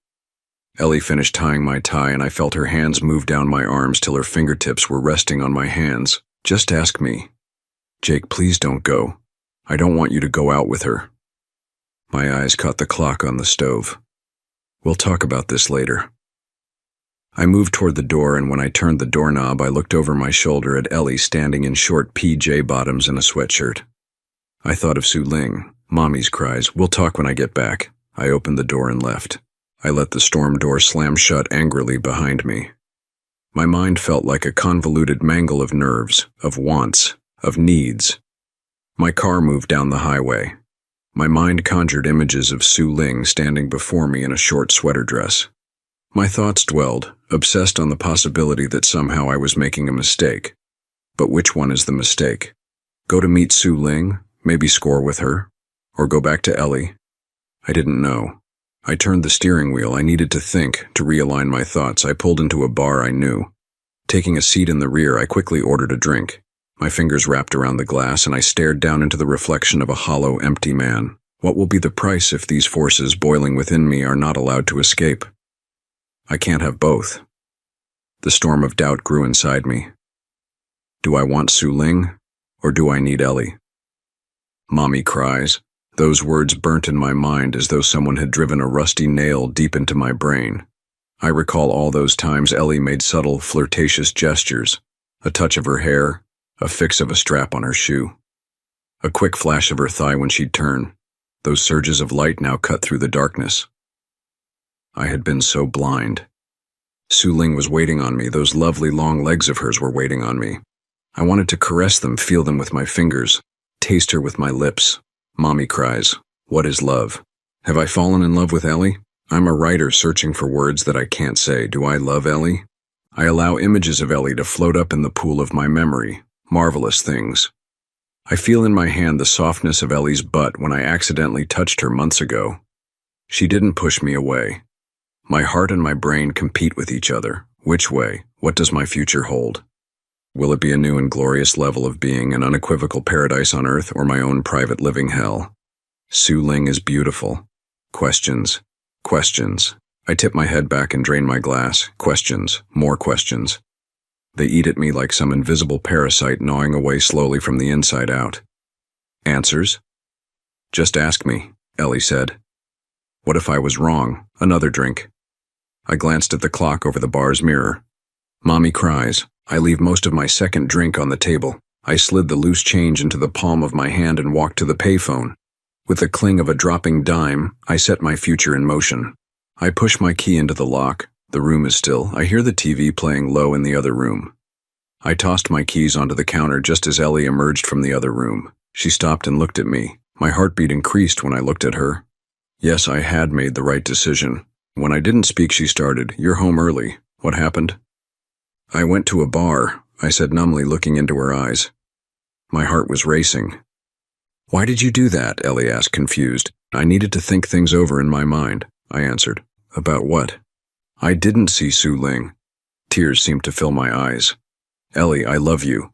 Ellie finished tying my tie, and I felt her hands move down my arms till her fingertips were resting on my hands. Just ask me. Jake, please don't go. I don't want you to go out with her. My eyes caught the clock on the stove. We'll talk about this later. I moved toward the door, and when I turned the doorknob, I looked over my shoulder at Ellie standing in short PJ bottoms and a sweatshirt. I thought of Su Ling. Mommy's cries. We'll talk when I get back. I opened the door and left. I let the storm door slam shut angrily behind me. My mind felt like a convoluted mangle of nerves, of wants, of needs. My car moved down the highway. My mind conjured images of Su Ling standing before me in a short sweater dress. My thoughts dwelled, obsessed on the possibility that somehow I was making a mistake. But which one is the mistake? Go to meet Su Ling, maybe score with her, or go back to Ellie? I didn't know. I turned the steering wheel. I needed to think, to realign my thoughts. I pulled into a bar I knew. Taking a seat in the rear, I quickly ordered a drink. My fingers wrapped around the glass, and I stared down into the reflection of a hollow, empty man. What will be the price if these forces boiling within me are not allowed to escape? I can't have both. The storm of doubt grew inside me. Do I want Su Ling, or do I need Ellie? Mommy cries. Those words burnt in my mind as though someone had driven a rusty nail deep into my brain. I recall all those times Ellie made subtle, flirtatious gestures, a touch of her hair, a fix of a strap on her shoe, a quick flash of her thigh when she'd turn. Those surges of light now cut through the darkness. I had been so blind. Su Ling was waiting on me. Those lovely long legs of hers were waiting on me. I wanted to caress them, feel them with my fingers, taste her with my lips. Mommy cries. What is love? Have I fallen in love with Ellie? I'm a writer searching for words that I can't say. Do I love Ellie? I allow images of Ellie to float up in the pool of my memory. Marvelous things. I feel in my hand the softness of Ellie's butt when I accidentally touched her months ago. She didn't push me away. My heart and my brain compete with each other. Which way? What does my future hold? Will it be a new and glorious level of being, an unequivocal paradise on earth, or my own private living hell? Su Ling is beautiful. Questions. Questions. I tip my head back and drain my glass. Questions. More questions. They eat at me like some invisible parasite gnawing away slowly from the inside out. Answers? Just ask me, Ellie said. What if I was wrong? Another drink. I glanced at the clock over the bar's mirror. Mommy cries. I leave most of my second drink on the table. I slid the loose change into the palm of my hand and walked to the payphone. With the cling of a dropping dime, I set my future in motion. I push my key into the lock. The room is still. I hear the TV playing low in the other room. I tossed my keys onto the counter just as Ellie emerged from the other room. She stopped and looked at me. My heartbeat increased when I looked at her. Yes, I had made the right decision. When I didn't speak, she started, "You're home early. What happened?" "I went to a bar," I said numbly, looking into her eyes. My heart was racing. "Why did you do that?" Ellie asked, confused. "I needed to think things over in my mind," I answered. "About what?" "I didn't see Su Ling." Tears seemed to fill my eyes. "Ellie, I love you."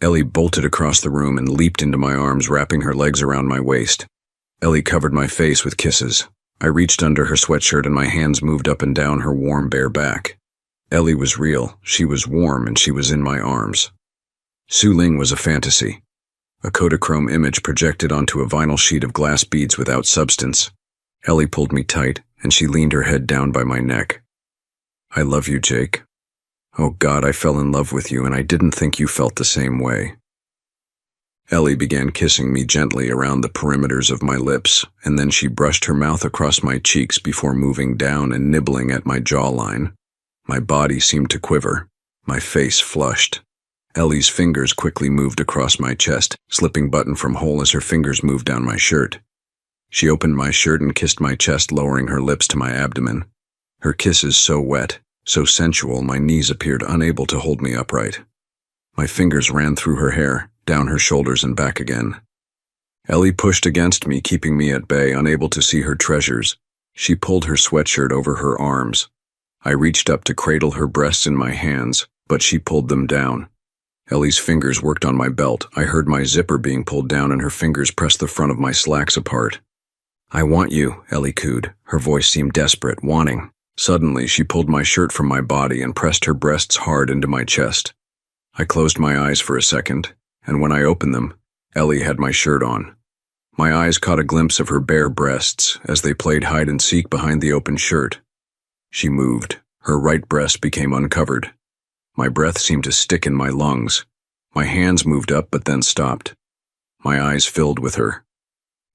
Ellie bolted across the room and leaped into my arms, wrapping her legs around my waist. Ellie covered my face with kisses. I reached under her sweatshirt and my hands moved up and down her warm, bare back. Ellie was real, she was warm, and she was in my arms. Su Ling was a fantasy. A Kodachrome image projected onto a vinyl sheet of glass beads without substance. Ellie pulled me tight, and she leaned her head down by my neck. "I love you, Jake. Oh God, I fell in love with you, and I didn't think you felt the same way." Ellie began kissing me gently around the perimeters of my lips, and then she brushed her mouth across my cheeks before moving down and nibbling at my jawline. My body seemed to quiver. My face flushed. Ellie's fingers quickly moved across my chest, slipping button from hole as her fingers moved down my shirt. She opened my shirt and kissed my chest, lowering her lips to my abdomen. Her kisses so wet, so sensual, my knees appeared unable to hold me upright. My fingers ran through her hair, down her shoulders and back again. Ellie pushed against me, keeping me at bay, unable to see her treasures. She pulled her sweatshirt over her arms. I reached up to cradle her breasts in my hands, but she pulled them down. Ellie's fingers worked on my belt. I heard my zipper being pulled down and her fingers pressed the front of my slacks apart. "I want you," Ellie cooed. Her voice seemed desperate, wanting. Suddenly, she pulled my shirt from my body and pressed her breasts hard into my chest. I closed my eyes for a second, and when I opened them, Ellie had my shirt on. My eyes caught a glimpse of her bare breasts as they played hide-and-seek behind the open shirt. She moved. Her right breast became uncovered. My breath seemed to stick in my lungs. My hands moved up but then stopped. My eyes filled with her.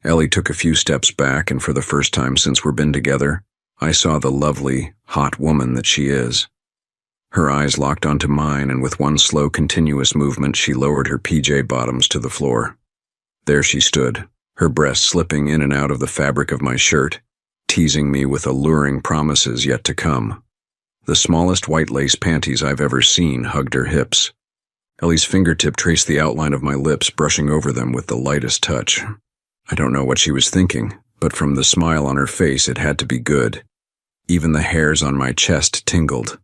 Ellie took a few steps back, and for the first time since we've been together, I saw the lovely, hot woman that she is. Her eyes locked onto mine, and with one slow, continuous movement, she lowered her PJ bottoms to the floor. There she stood, her breasts slipping in and out of the fabric of my shirt, teasing me with alluring promises yet to come. The smallest white lace panties I've ever seen hugged her hips. Ellie's fingertip traced the outline of my lips, brushing over them with the lightest touch. I don't know what she was thinking, but from the smile on her face it had to be good. Even the hairs on my chest tingled.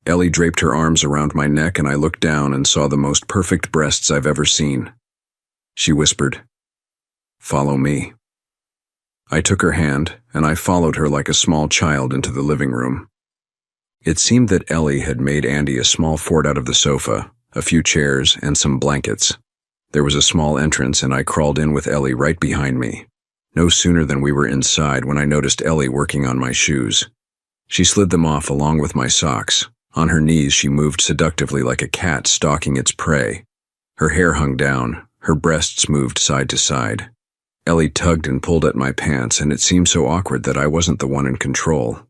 Ellie draped her arms around my neck, and I looked down and saw the most perfect breasts I've ever seen. She whispered, "Follow me." I took her hand, and I followed her like a small child into the living room. It seemed that Ellie had made Andy a small fort out of the sofa, a few chairs, and some blankets. There was a small entrance, and I crawled in with Ellie right behind me. No sooner than we were inside when I noticed Ellie working on my shoes. She slid them off along with my socks. On her knees, she moved seductively like a cat stalking its prey. Her hair hung down, her breasts moved side to side. Ellie tugged and pulled at my pants, and it seemed so awkward that I wasn't the one in control.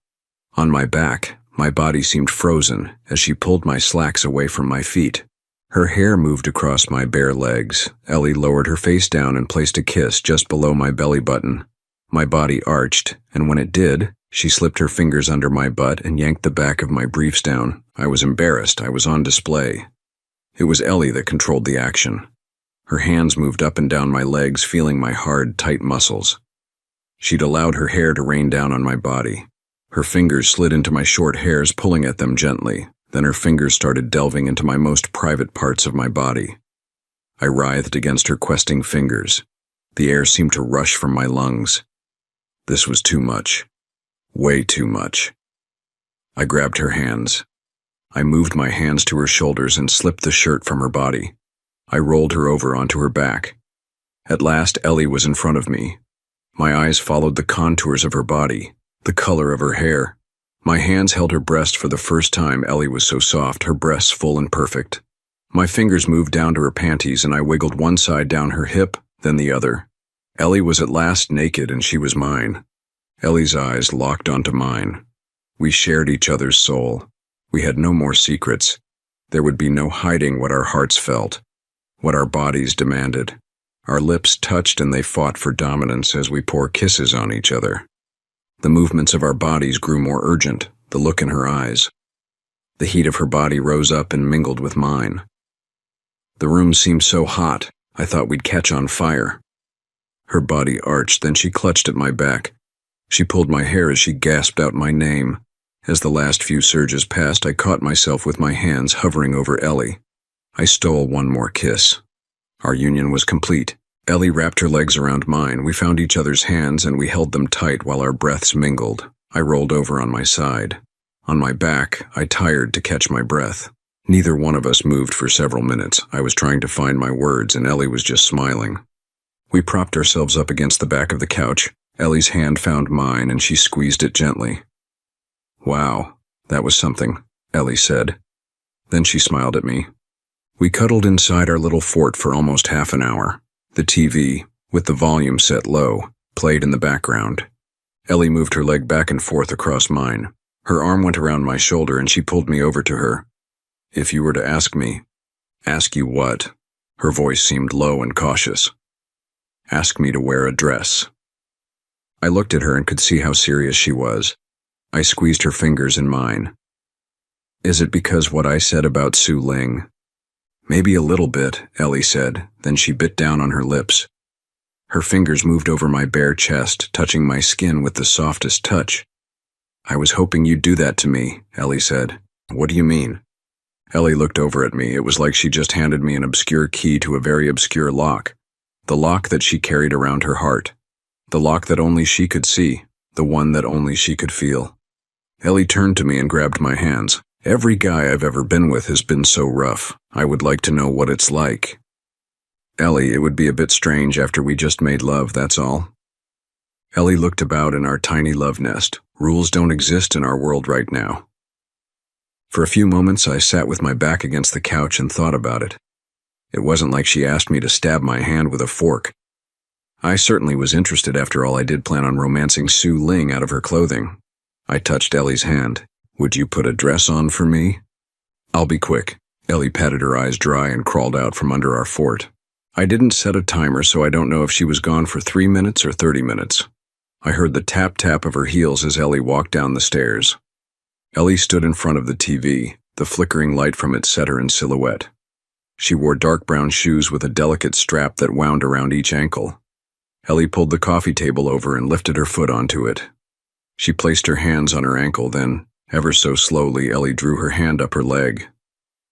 On my back, my body seemed frozen as she pulled my slacks away from my feet. Her hair moved across my bare legs. Ellie lowered her face down and placed a kiss just below my belly button. My body arched, and when it did, she slipped her fingers under my butt and yanked the back of my briefs down. I was embarrassed. I was on display. It was Ellie that controlled the action. Her hands moved up and down my legs, feeling my hard, tight muscles. She'd allowed her hair to rain down on my body. Her fingers slid into my short hairs, pulling at them gently. Then her fingers started delving into my most private parts of my body. I writhed against her questing fingers. The air seemed to rush from my lungs. This was too much. Way too much. I grabbed her hands. I moved my hands to her shoulders and slipped the shirt from her body. I rolled her over onto her back. At last, Ellie was in front of me. My eyes followed the contours of her body, the color of her hair. My hands held her breast for the first time. Ellie was so soft, her breasts full and perfect. My fingers moved down to her panties and I wiggled one side down her hip, then the other. Ellie was at last naked and she was mine. Ellie's eyes locked onto mine. We shared each other's soul. We had no more secrets. There would be no hiding what our hearts felt, what our bodies demanded. Our lips touched and they fought for dominance as we poured kisses on each other. The movements of our bodies grew more urgent, the look in her eyes. The heat of her body rose up and mingled with mine. The room seemed so hot, I thought we'd catch on fire. Her body arched, then she clutched at my back. She pulled my hair as she gasped out my name. As the last few surges passed, I caught myself with my hands hovering over Ellie. I stole one more kiss. Our union was complete. Ellie wrapped her legs around mine. We found each other's hands and we held them tight while our breaths mingled. I rolled over on my side. On my back, I tired to catch my breath. Neither one of us moved for several minutes. I was trying to find my words and Ellie was just smiling. We propped ourselves up against the back of the couch. Ellie's hand found mine and she squeezed it gently. "Wow, that was something," Ellie said. Then she smiled at me. We cuddled inside our little fort for almost half an hour. The TV, with the volume set low, played in the background. Ellie moved her leg back and forth across mine. Her arm went around my shoulder and she pulled me over to her. "If you were to ask me." "Ask you what?" Her voice seemed low and cautious. "Ask me to wear a dress." I looked at her and could see how serious she was. I squeezed her fingers in mine. "Is it because what I said about Su Ling?" "Maybe a little bit," Ellie said, then she bit down on her lips. Her fingers moved over my bare chest, touching my skin with the softest touch. "I was hoping you'd do that to me," Ellie said. "What do you mean?" Ellie looked over at me. It was like she just handed me an obscure key to a very obscure lock. The lock that she carried around her heart. The lock that only she could see. The one that only she could feel. Ellie turned to me and grabbed my hands. "Every guy I've ever been with has been so rough. I would like to know what it's like." "Ellie, it would be a bit strange after we just made love, that's all." Ellie looked about in our tiny love nest. Rules don't exist in our world right now. For a few moments I sat with my back against the couch and thought about it. It wasn't like she asked me to stab my hand with a fork. I certainly was interested. After all, I did plan on romancing Su Ling out of her clothing. I touched Ellie's hand. "Would you put a dress on for me?" "I'll be quick." Ellie patted her eyes dry and crawled out from under our fort. I didn't set a timer, so I don't know if she was gone for 3 minutes or 30 minutes. I heard the tap-tap of her heels as Ellie walked down the stairs. Ellie stood in front of the TV. The flickering light from it set her in silhouette. She wore dark brown shoes with a delicate strap that wound around each ankle. Ellie pulled the coffee table over and lifted her foot onto it. She placed her hands on her ankle, then, ever so slowly, Ellie drew her hand up her leg.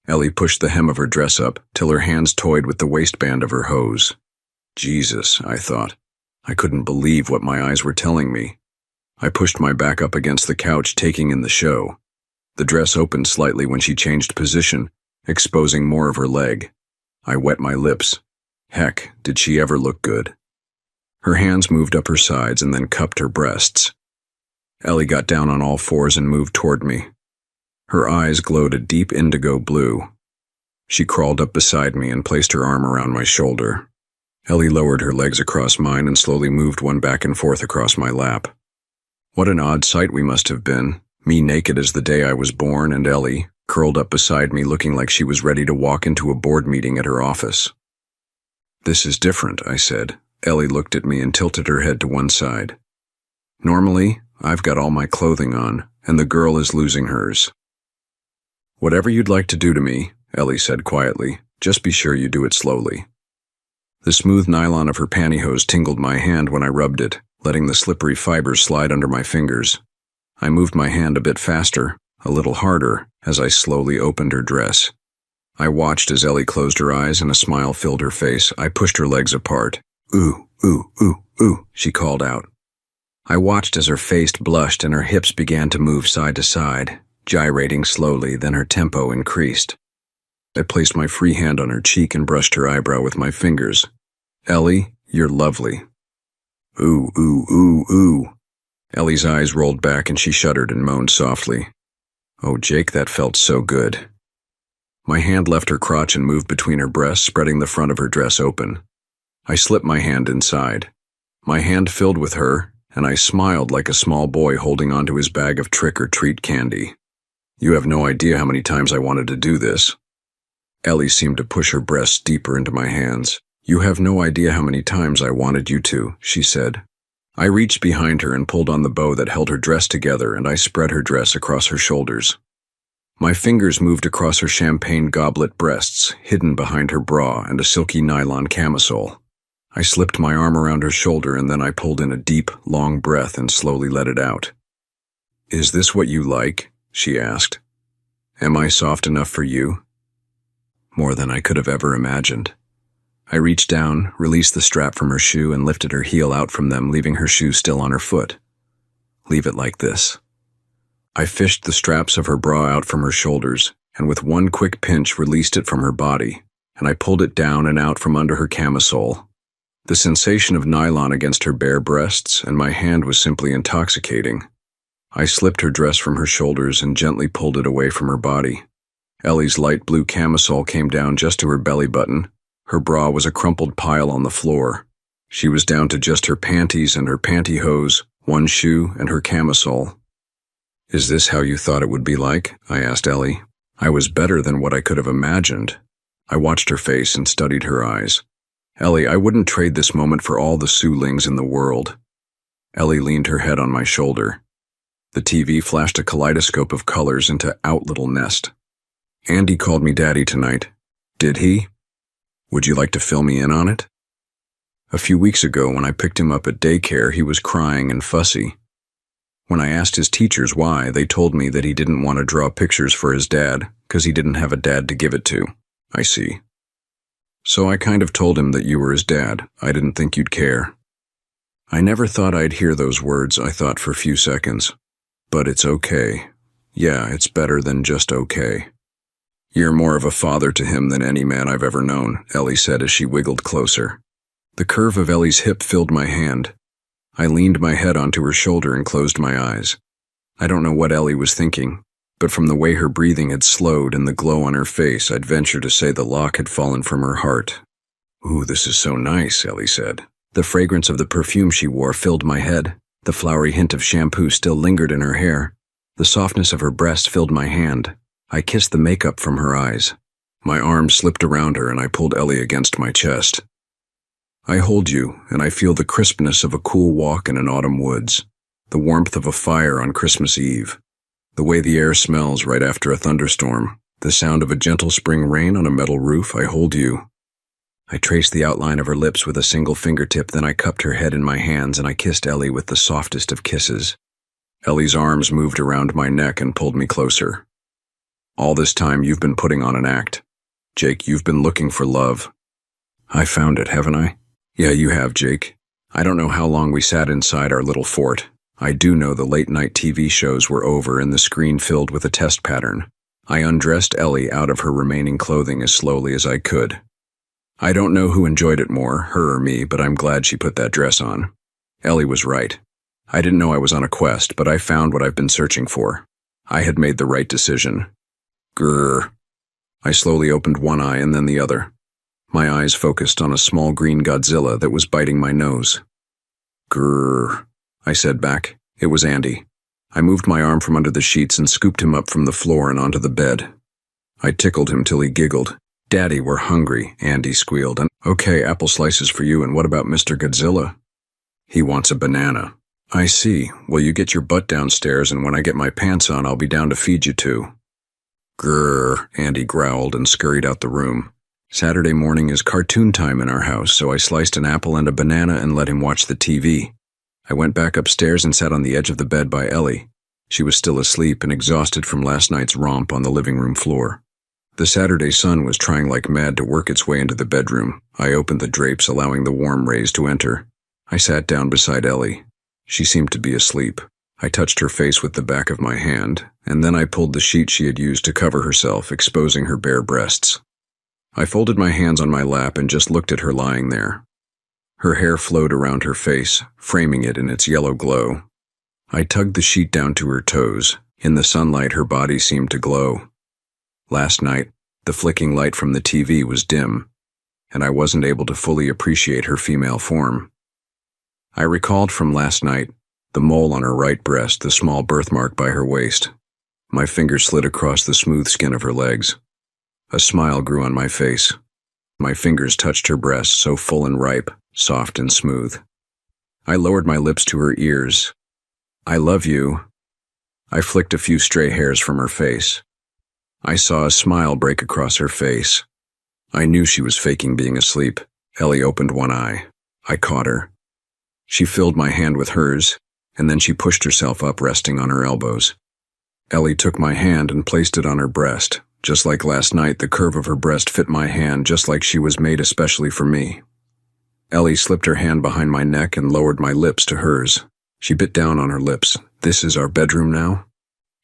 Ellie pushed the hem of her dress up, till her hands toyed with the waistband of her hose. Jesus, I thought. I couldn't believe what my eyes were telling me. I pushed my back up against the couch, taking in the show. The dress opened slightly when she changed position, exposing more of her leg. I wet my lips. Heck, did she ever look good? Her hands moved up her sides and then cupped her breasts. Ellie got down on all fours and moved toward me. Her eyes glowed a deep indigo blue. She crawled up beside me and placed her arm around my shoulder. Ellie lowered her legs across mine and slowly moved one back and forth across my lap. What an odd sight we must have been, me naked as the day I was born and Ellie, curled up beside me looking like she was ready to walk into a board meeting at her office. "This is different," I said. Ellie looked at me and tilted her head to one side. "Normally, I've got all my clothing on, and the girl is losing hers." "Whatever you'd like to do to me," Ellie said quietly, "just be sure you do it slowly." The smooth nylon of her pantyhose tingled my hand when I rubbed it, letting the slippery fibers slide under my fingers. I moved my hand a bit faster, a little harder, as I slowly opened her dress. I watched as Ellie closed her eyes and a smile filled her face. I pushed her legs apart. "Ooh, ooh, ooh, ooh," she called out. I watched as her face blushed and her hips began to move side to side, gyrating slowly, then her tempo increased. I placed my free hand on her cheek and brushed her eyebrow with my fingers. "Ellie, you're lovely." "Ooh, ooh, ooh, ooh." Ellie's eyes rolled back and she shuddered and moaned softly. "Oh, Jake, that felt so good." My hand left her crotch and moved between her breasts, spreading the front of her dress open. I slipped my hand inside. My hand filled with her, and I smiled like a small boy holding onto his bag of trick-or-treat candy. "You have no idea how many times I wanted to do this." Ellie seemed to push her breasts deeper into my hands. "You have no idea how many times I wanted you to," she said. I reached behind her and pulled on the bow that held her dress together, and I spread her dress across her shoulders. My fingers moved across her champagne goblet breasts, hidden behind her bra and a silky nylon camisole. I slipped my arm around her shoulder and then I pulled in a deep, long breath and slowly let it out. "Is this what you like?" she asked. "Am I soft enough for you?" More than I could have ever imagined. I reached down, released the strap from her shoe, and lifted her heel out from them, leaving her shoe still on her foot. "Leave it like this." I fished the straps of her bra out from her shoulders, and with one quick pinch released it from her body, and I pulled it down and out from under her camisole. The sensation of nylon against her bare breasts and my hand was simply intoxicating. I slipped her dress from her shoulders and gently pulled it away from her body. Ellie's light blue camisole came down just to her belly button. Her bra was a crumpled pile on the floor. She was down to just her panties and her pantyhose, one shoe, and her camisole. "Is this how you thought it would be like?" I asked Ellie. I was better than what I could have imagined. I watched her face and studied her eyes. "Ellie, I wouldn't trade this moment for all the Su-lings in the world." Ellie leaned her head on my shoulder. The TV flashed a kaleidoscope of colors into Out Little Nest. "Andy called me Daddy tonight." "Did he? Would you like to fill me in on it?" "A few weeks ago when I picked him up at daycare, he was crying and fussy. When I asked his teachers why, they told me that he didn't want to draw pictures for his dad because he didn't have a dad to give it to." "I see. So I kind of told him that you were his dad. I didn't think you'd care." I never thought I'd hear those words, I thought for a few seconds. But it's okay. Yeah, it's better than just okay. "You're more of a father to him than any man I've ever known," Ellie said as she wiggled closer. The curve of Ellie's hip filled my hand. I leaned my head onto her shoulder and closed my eyes. I don't know what Ellie was thinking, but from the way her breathing had slowed and the glow on her face, I'd venture to say the lock had fallen from her heart. "Ooh, this is so nice," Ellie said. The fragrance of the perfume she wore filled my head. The flowery hint of shampoo still lingered in her hair. The softness of her breast filled my hand. I kissed the makeup from her eyes. My arm slipped around her and I pulled Ellie against my chest. "I hold you, and I feel the crispness of a cool walk in an autumn woods, the warmth of a fire on Christmas Eve, the way the air smells right after a thunderstorm, the sound of a gentle spring rain on a metal roof. I hold you." I traced the outline of her lips with a single fingertip, then I cupped her head in my hands and I kissed Ellie with the softest of kisses. Ellie's arms moved around my neck and pulled me closer. "All this time you've been putting on an act. Jake, you've been looking for love. I found it, haven't I?" "Yeah, you have, Jake. I don't know how long we sat inside our little fort. I do know the late-night TV shows were over and the screen filled with a test pattern. I undressed Ellie out of her remaining clothing as slowly as I could. I don't know who enjoyed it more, her or me, but I'm glad she put that dress on. Ellie was right. I didn't know I was on a quest, but I found what I've been searching for. I had made the right decision. Grrr. I slowly opened one eye and then the other. My eyes focused on a small green Godzilla that was biting my nose. Grrr, I said back. It was Andy. I moved my arm from under the sheets and scooped him up from the floor and onto the bed. I tickled him till he giggled. "Daddy, we're hungry," Andy squealed. "Okay, apple slices for you, and what about Mr. Godzilla?" "He wants a banana." "I see. Well, you get your butt downstairs, and when I get my pants on, I'll be down to feed you too." Grrr, Andy growled and scurried out the room. Saturday morning is cartoon time in our house, so I sliced an apple and a banana and let him watch the TV. I went back upstairs and sat on the edge of the bed by Ellie. She was still asleep and exhausted from last night's romp on the living room floor. The Saturday sun was trying like mad to work its way into the bedroom. I opened the drapes, allowing the warm rays to enter. I sat down beside Ellie. She seemed to be asleep. I touched her face with the back of my hand, and then I pulled the sheet she had used to cover herself, exposing her bare breasts. I folded my hands on my lap and just looked at her lying there. Her hair flowed around her face, framing it in its yellow glow. I tugged the sheet down to her toes. In the sunlight, her body seemed to glow. Last night, the flicking light from the TV was dim, and I wasn't able to fully appreciate her female form. I recalled from last night the mole on her right breast, the small birthmark by her waist. My fingers slid across the smooth skin of her legs. A smile grew on my face. My fingers touched her breast, so full and ripe, soft and smooth. I lowered my lips to her ears. "I love you." I flicked a few stray hairs from her face. I saw a smile break across her face. I knew she was faking being asleep. Ellie opened one eye. I caught her. She filled my hand with hers, and then she pushed herself up, resting on her elbows. Ellie took my hand and placed it on her breast. Just like last night, the curve of her breast fit my hand, just like she was made especially for me. Ellie slipped her hand behind my neck and lowered my lips to hers. She bit down on her lips. "This is our bedroom now?"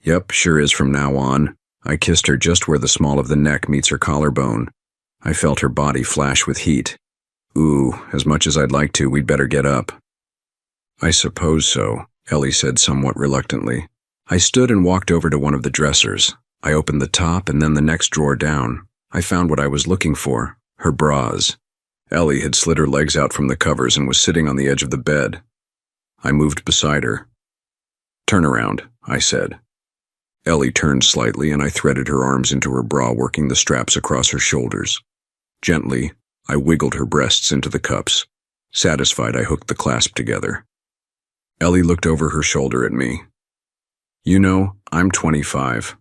"Yep, sure is from now on." I kissed her just where the small of the neck meets her collarbone. I felt her body flash with heat. "Ooh, as much as I'd like to, we'd better get up." "I suppose so," Ellie said somewhat reluctantly. I stood and walked over to one of the dressers. I opened the top and then the next drawer down. I found what I was looking for, her bras. Ellie had slid her legs out from the covers and was sitting on the edge of the bed. I moved beside her. "Turn around," I said. Ellie turned slightly and I threaded her arms into her bra, working the straps across her shoulders. Gently, I wiggled her breasts into the cups. Satisfied, I hooked the clasp together. Ellie looked over her shoulder at me. "You know, I'm 25.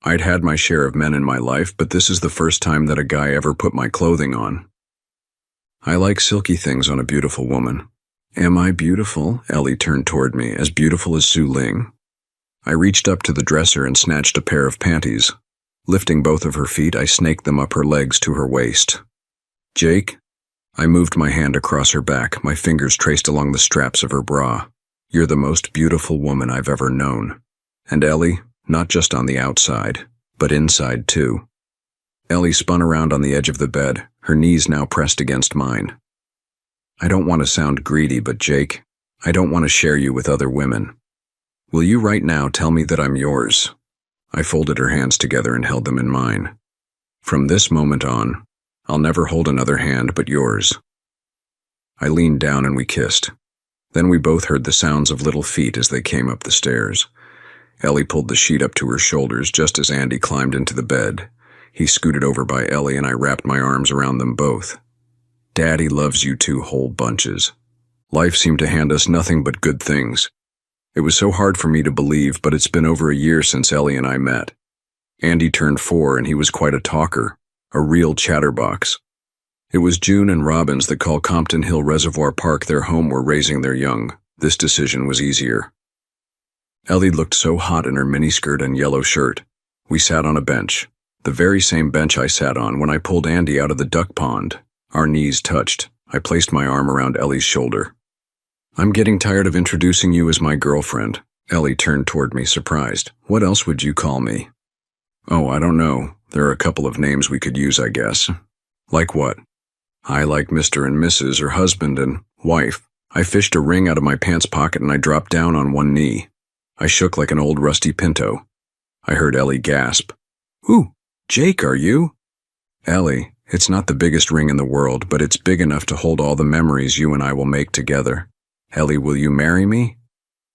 I'd had my share of men in my life, but this is the first time that a guy ever put my clothing on. I like silky things on a beautiful woman." "Am I beautiful?" Ellie turned toward me. "As beautiful as Su Ling?" I reached up to the dresser and snatched a pair of panties. Lifting both of her feet, I snaked them up her legs to her waist. "Jake?" I moved my hand across her back, my fingers traced along the straps of her bra. "You're the most beautiful woman I've ever known. And Ellie, not just on the outside, but inside too." Ellie spun around on the edge of the bed, her knees now pressed against mine. "I don't want to sound greedy, but Jake, I don't want to share you with other women. Will you right now tell me that I'm yours?" I folded her hands together and held them in mine. "From this moment on, I'll never hold another hand but yours." I leaned down and we kissed. Then we both heard the sounds of little feet as they came up the stairs. Ellie pulled the sheet up to her shoulders just as Andy climbed into the bed. He scooted over by Ellie and I wrapped my arms around them both. "Daddy loves you two whole bunches." Life seemed to hand us nothing but good things. It was so hard for me to believe, but it's been over a year since Ellie and I met. Andy turned 4 and he was quite a talker, a real chatterbox. It was June and Robbins that call Compton Hill Reservoir Park their home were raising their young. This decision was easier. Ellie looked so hot in her miniskirt and yellow shirt. We sat on a bench, the very same bench I sat on when I pulled Andy out of the duck pond. Our knees touched. I placed my arm around Ellie's shoulder. "I'm getting tired of introducing you as my girlfriend." Ellie turned toward me, surprised. "What else would you call me?" "Oh, I don't know. There are a couple of names we could use, I guess." "Like what?" "I like Mr. and Mrs. or husband and wife." I fished a ring out of my pants pocket and I dropped down on one knee. I shook like an old rusty Pinto. I heard Ellie gasp. "Ooh, Jake, are you?" "Ellie, it's not the biggest ring in the world, but it's big enough to hold all the memories you and I will make together. Ellie, will you marry me?"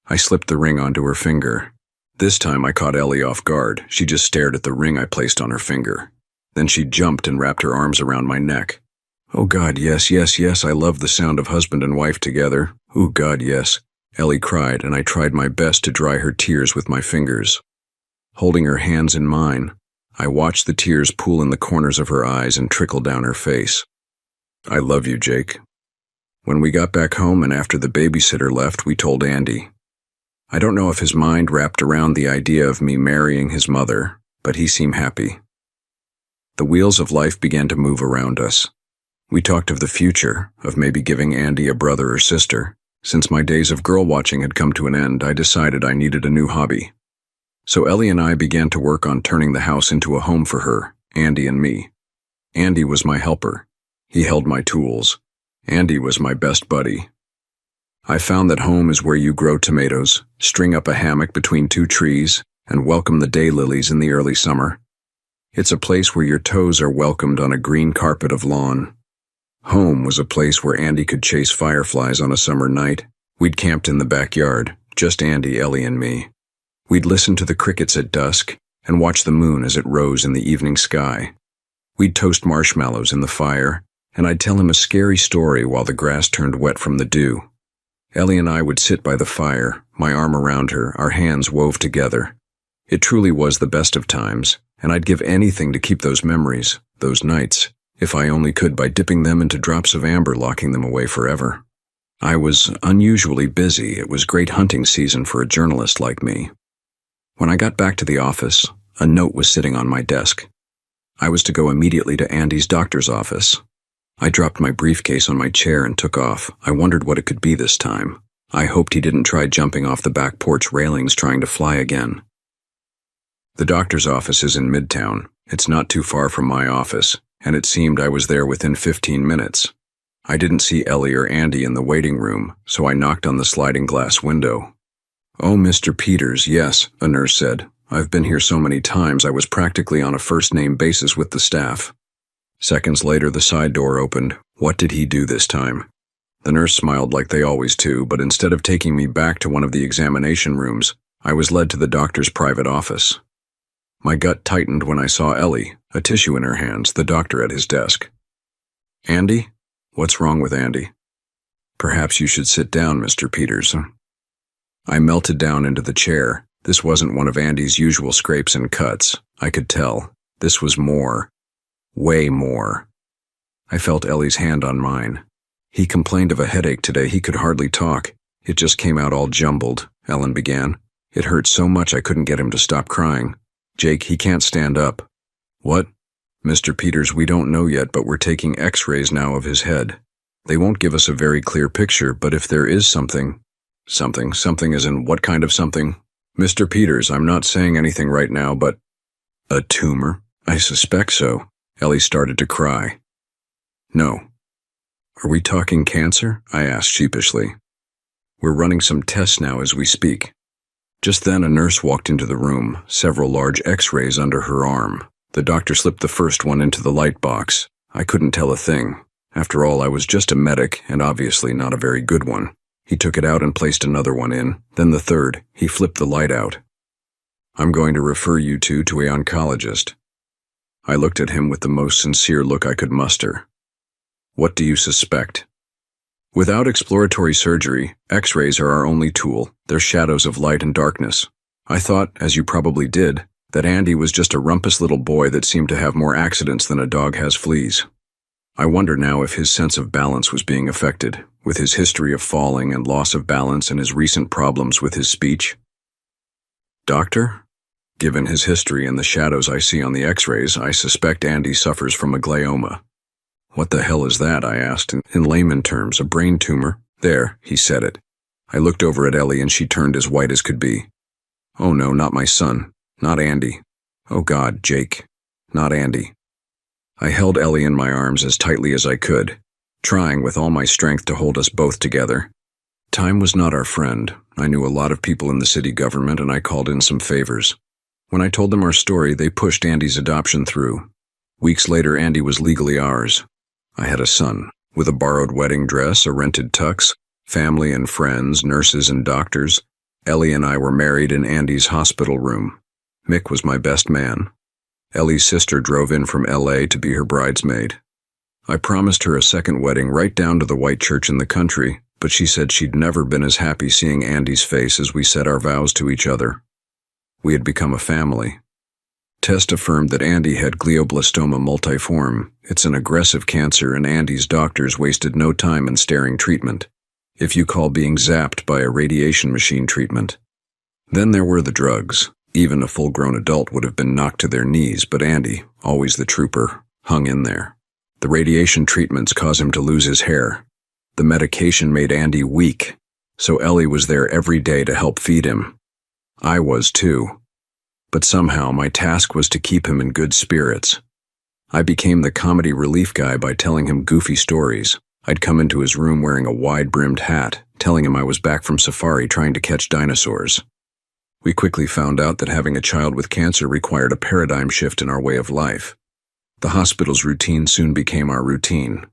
I slipped the ring onto her finger. This time I caught Ellie off guard. She just stared at the ring I placed on her finger. Then she jumped and wrapped her arms around my neck. "Oh God, yes, yes, yes, I love the sound of husband and wife together. Oh God, yes." Ellie cried, and I tried my best to dry her tears with my fingers. Holding her hands in mine, I watched the tears pool in the corners of her eyes and trickle down her face. I love you, Jake. When we got back home and after the babysitter left, we told Andy. I don't know if his mind wrapped around the idea of me marrying his mother, but he seemed happy. The wheels of life began to move around us. We talked of the future, of maybe giving Andy a brother or sister. Since my days of girl watching had come to an end, I decided I needed a new hobby. So Ellie and I began to work on turning the house into a home for her, Andy and me. Andy was my helper. He held my tools. Andy was my best buddy. I found that home is where you grow tomatoes, string up a hammock between two trees, and welcome the daylilies in the early summer. It's a place where your toes are welcomed on a green carpet of lawn. Home was a place where Andy could chase fireflies on a summer night. We'd camped in the backyard, just Andy, Ellie, and me. We'd listen to the crickets at dusk and watch the moon as it rose in the evening sky. We'd toast marshmallows in the fire, and I'd tell him a scary story while the grass turned wet from the dew. Ellie and I would sit by the fire, my arm around her, our hands wove together. It truly was the best of times, and I'd give anything to keep those memories, those nights, if I only could by dipping them into drops of amber, locking them away forever. I was unusually busy. It was great hunting season for a journalist like me. When I got back to the office, a note was sitting on my desk. I was to go immediately to Andy's doctor's office. I dropped my briefcase on my chair and took off. I wondered what it could be this time. I hoped he didn't try jumping off the back porch railings trying to fly again. The doctor's office is in Midtown. It's not too far from my office, and it seemed I was there within 15 minutes. I didn't see Ellie or Andy in the waiting room, so I knocked on the sliding glass window. "Oh, Mr. Peters, yes," a nurse said. "I've been here so many times I was practically on a first-name basis with the staff." Seconds later, the side door opened. What did he do this time? The nurse smiled like they always do, but instead of taking me back to one of the examination rooms, I was led to the doctor's private office. My gut tightened when I saw Ellie, a tissue in her hands, the doctor at his desk. "Andy? What's wrong with Andy?" "Perhaps you should sit down, Mr. Peters." I melted down into the chair. This wasn't one of Andy's usual scrapes and cuts. I could tell. This was more. Way more. I felt Ellie's hand on mine. "He complained of a headache today. He could hardly talk. It just came out all jumbled," Ellen began. "It hurt so much I couldn't get him to stop crying. Jake, he can't stand up." "What?" "Mr. Peters, we don't know yet, but we're taking x-rays now of his head. They won't give us a very clear picture, but if there is something as in what kind of something?" "Mr. Peters, I'm not saying anything right now, but—" "A tumor? I suspect so." Ellie started to cry. "No." "Are we talking cancer?" I asked sheepishly. "We're running some tests now as we speak." Just then a nurse walked into the room, several large x-rays under her arm. The doctor slipped the first one into the light box. I couldn't tell a thing. After all, I was just a medic, and obviously not a very good one. He took it out and placed another one in, then the third. He flipped the light out. "I'm going to refer you two to an oncologist." I looked at him with the most sincere look I could muster. "What do you suspect?" "Without exploratory surgery, x-rays are our only tool. They're shadows of light and darkness. I thought, as you probably did, that Andy was just a rumpus little boy that seemed to have more accidents than a dog has fleas. I wonder now if his sense of balance was being affected, with his history of falling and loss of balance and his recent problems with his speech." "Doctor? Given his history and the shadows I see on the x-rays, I suspect Andy suffers from a glioma." "What the hell is that?" I asked. "In layman terms, a brain tumor." "There," he said it. I looked over at Ellie and she turned as white as could be. "Oh no, not my son. Not Andy. Oh God, Jake. Not Andy." I held Ellie in my arms as tightly as I could, trying with all my strength to hold us both together. Time was not our friend. I knew a lot of people in the city government and I called in some favors. When I told them our story, they pushed Andy's adoption through. Weeks later, Andy was legally ours. I had a son, with a borrowed wedding dress, a rented tux, family and friends, nurses and doctors. Ellie and I were married in Andy's hospital room. Mick was my best man. Ellie's sister drove in from LA to be her bridesmaid. I promised her a second wedding right down to the white church in the country, but she said she'd never been as happy seeing Andy's face as we said our vows to each other. We had become a family. test affirmed that Andy had glioblastoma multiforme. It's an aggressive cancer, and Andy's doctors wasted no time in staring treatment, if you call being zapped by a radiation machine treatment. Then there were the drugs. Even a full-grown adult would have been knocked to their knees, but Andy, always the trooper, hung in there. The radiation treatments caused him to lose his hair. The medication made Andy weak, so Ellie was there every day to help feed him. I was too. But somehow my task was to keep him in good spirits. I became the comedy relief guy by telling him goofy stories. I'd come into his room wearing a wide-brimmed hat, telling him I was back from safari trying to catch dinosaurs. We quickly found out that having a child with cancer required a paradigm shift in our way of life. The hospital's routine soon became our routine.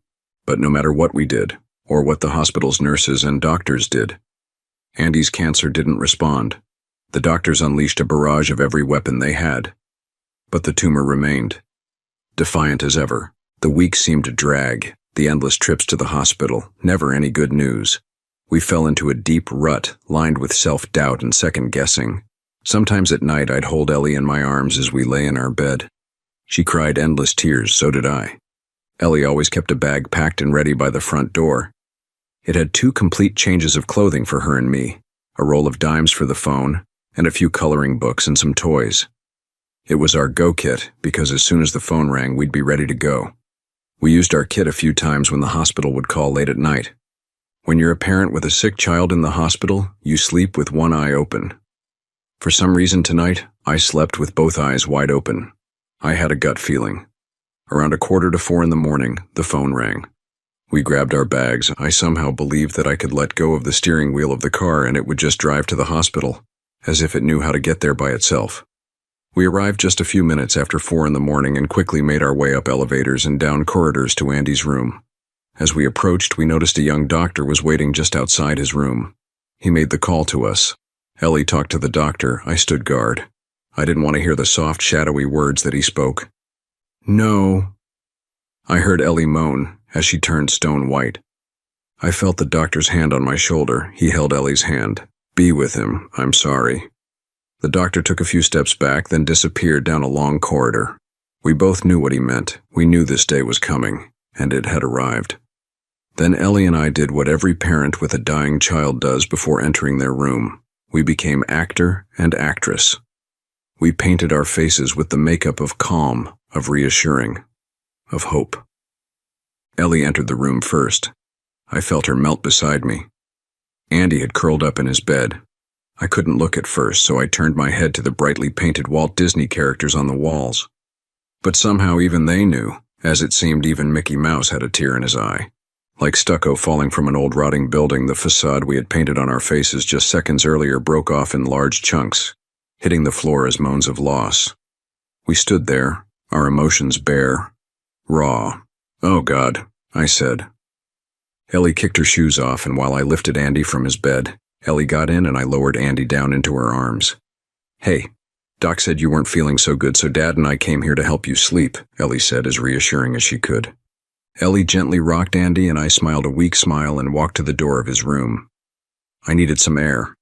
But no matter what we did, or what the hospital's nurses and doctors did, Andy's cancer didn't respond. The doctors unleashed a barrage of every weapon they had. But the tumor remained. Defiant as ever, the weeks seemed to drag, the endless trips to the hospital, never any good news. We fell into a deep rut, lined with self-doubt and second-guessing. Sometimes at night I'd hold Ellie in my arms as we lay in our bed. She cried endless tears, so did I. Ellie always kept a bag packed and ready by the front door. It had 2 complete changes of clothing for her and me, a roll of dimes for the phone, and a few coloring books and some toys. It was our go kit, because as soon as the phone rang, we'd be ready to go. We used our kit a few times when the hospital would call late at night. When you're a parent with a sick child in the hospital, you sleep with one eye open. For some reason tonight, I slept with both eyes wide open. I had a gut feeling. Around 3:45 in the morning, the phone rang. We grabbed our bags. I somehow believed that I could let go of the steering wheel of the car and it would just drive to the hospital, as if it knew how to get there by itself. We arrived just a few minutes after 4 in the morning and quickly made our way up elevators and down corridors to Andy's room. As we approached, we noticed a young doctor was waiting just outside his room. He made the call to us. Ellie talked to the doctor. I stood guard. I didn't want to hear the soft, shadowy words that he spoke. "No." I heard Ellie moan as she turned stone white. I felt the doctor's hand on my shoulder. He held Ellie's hand. "Be with him. I'm sorry." The doctor took a few steps back, then disappeared down a long corridor. We both knew what he meant. We knew this day was coming, and it had arrived. Then Ellie and I did what every parent with a dying child does before entering their room. We became actor and actress. We painted our faces with the makeup of calm, of reassuring, of hope. Ellie entered the room first. I felt her melt beside me. Andy had curled up in his bed. I couldn't look at first, so I turned my head to the brightly painted Walt Disney characters on the walls. But somehow even they knew, as it seemed even Mickey Mouse had a tear in his eye. Like stucco falling from an old rotting building, the facade we had painted on our faces just seconds earlier broke off in large chunks, hitting the floor as moans of loss. We stood there, our emotions bare, raw. "Oh God," I said. Ellie kicked her shoes off, and while I lifted Andy from his bed, Ellie got in and I lowered Andy down into her arms. "Hey, Doc said you weren't feeling so good, so Dad and I came here to help you sleep," Ellie said, as reassuring as she could. Ellie gently rocked Andy, and I smiled a weak smile and walked to the door of his room. I needed some air.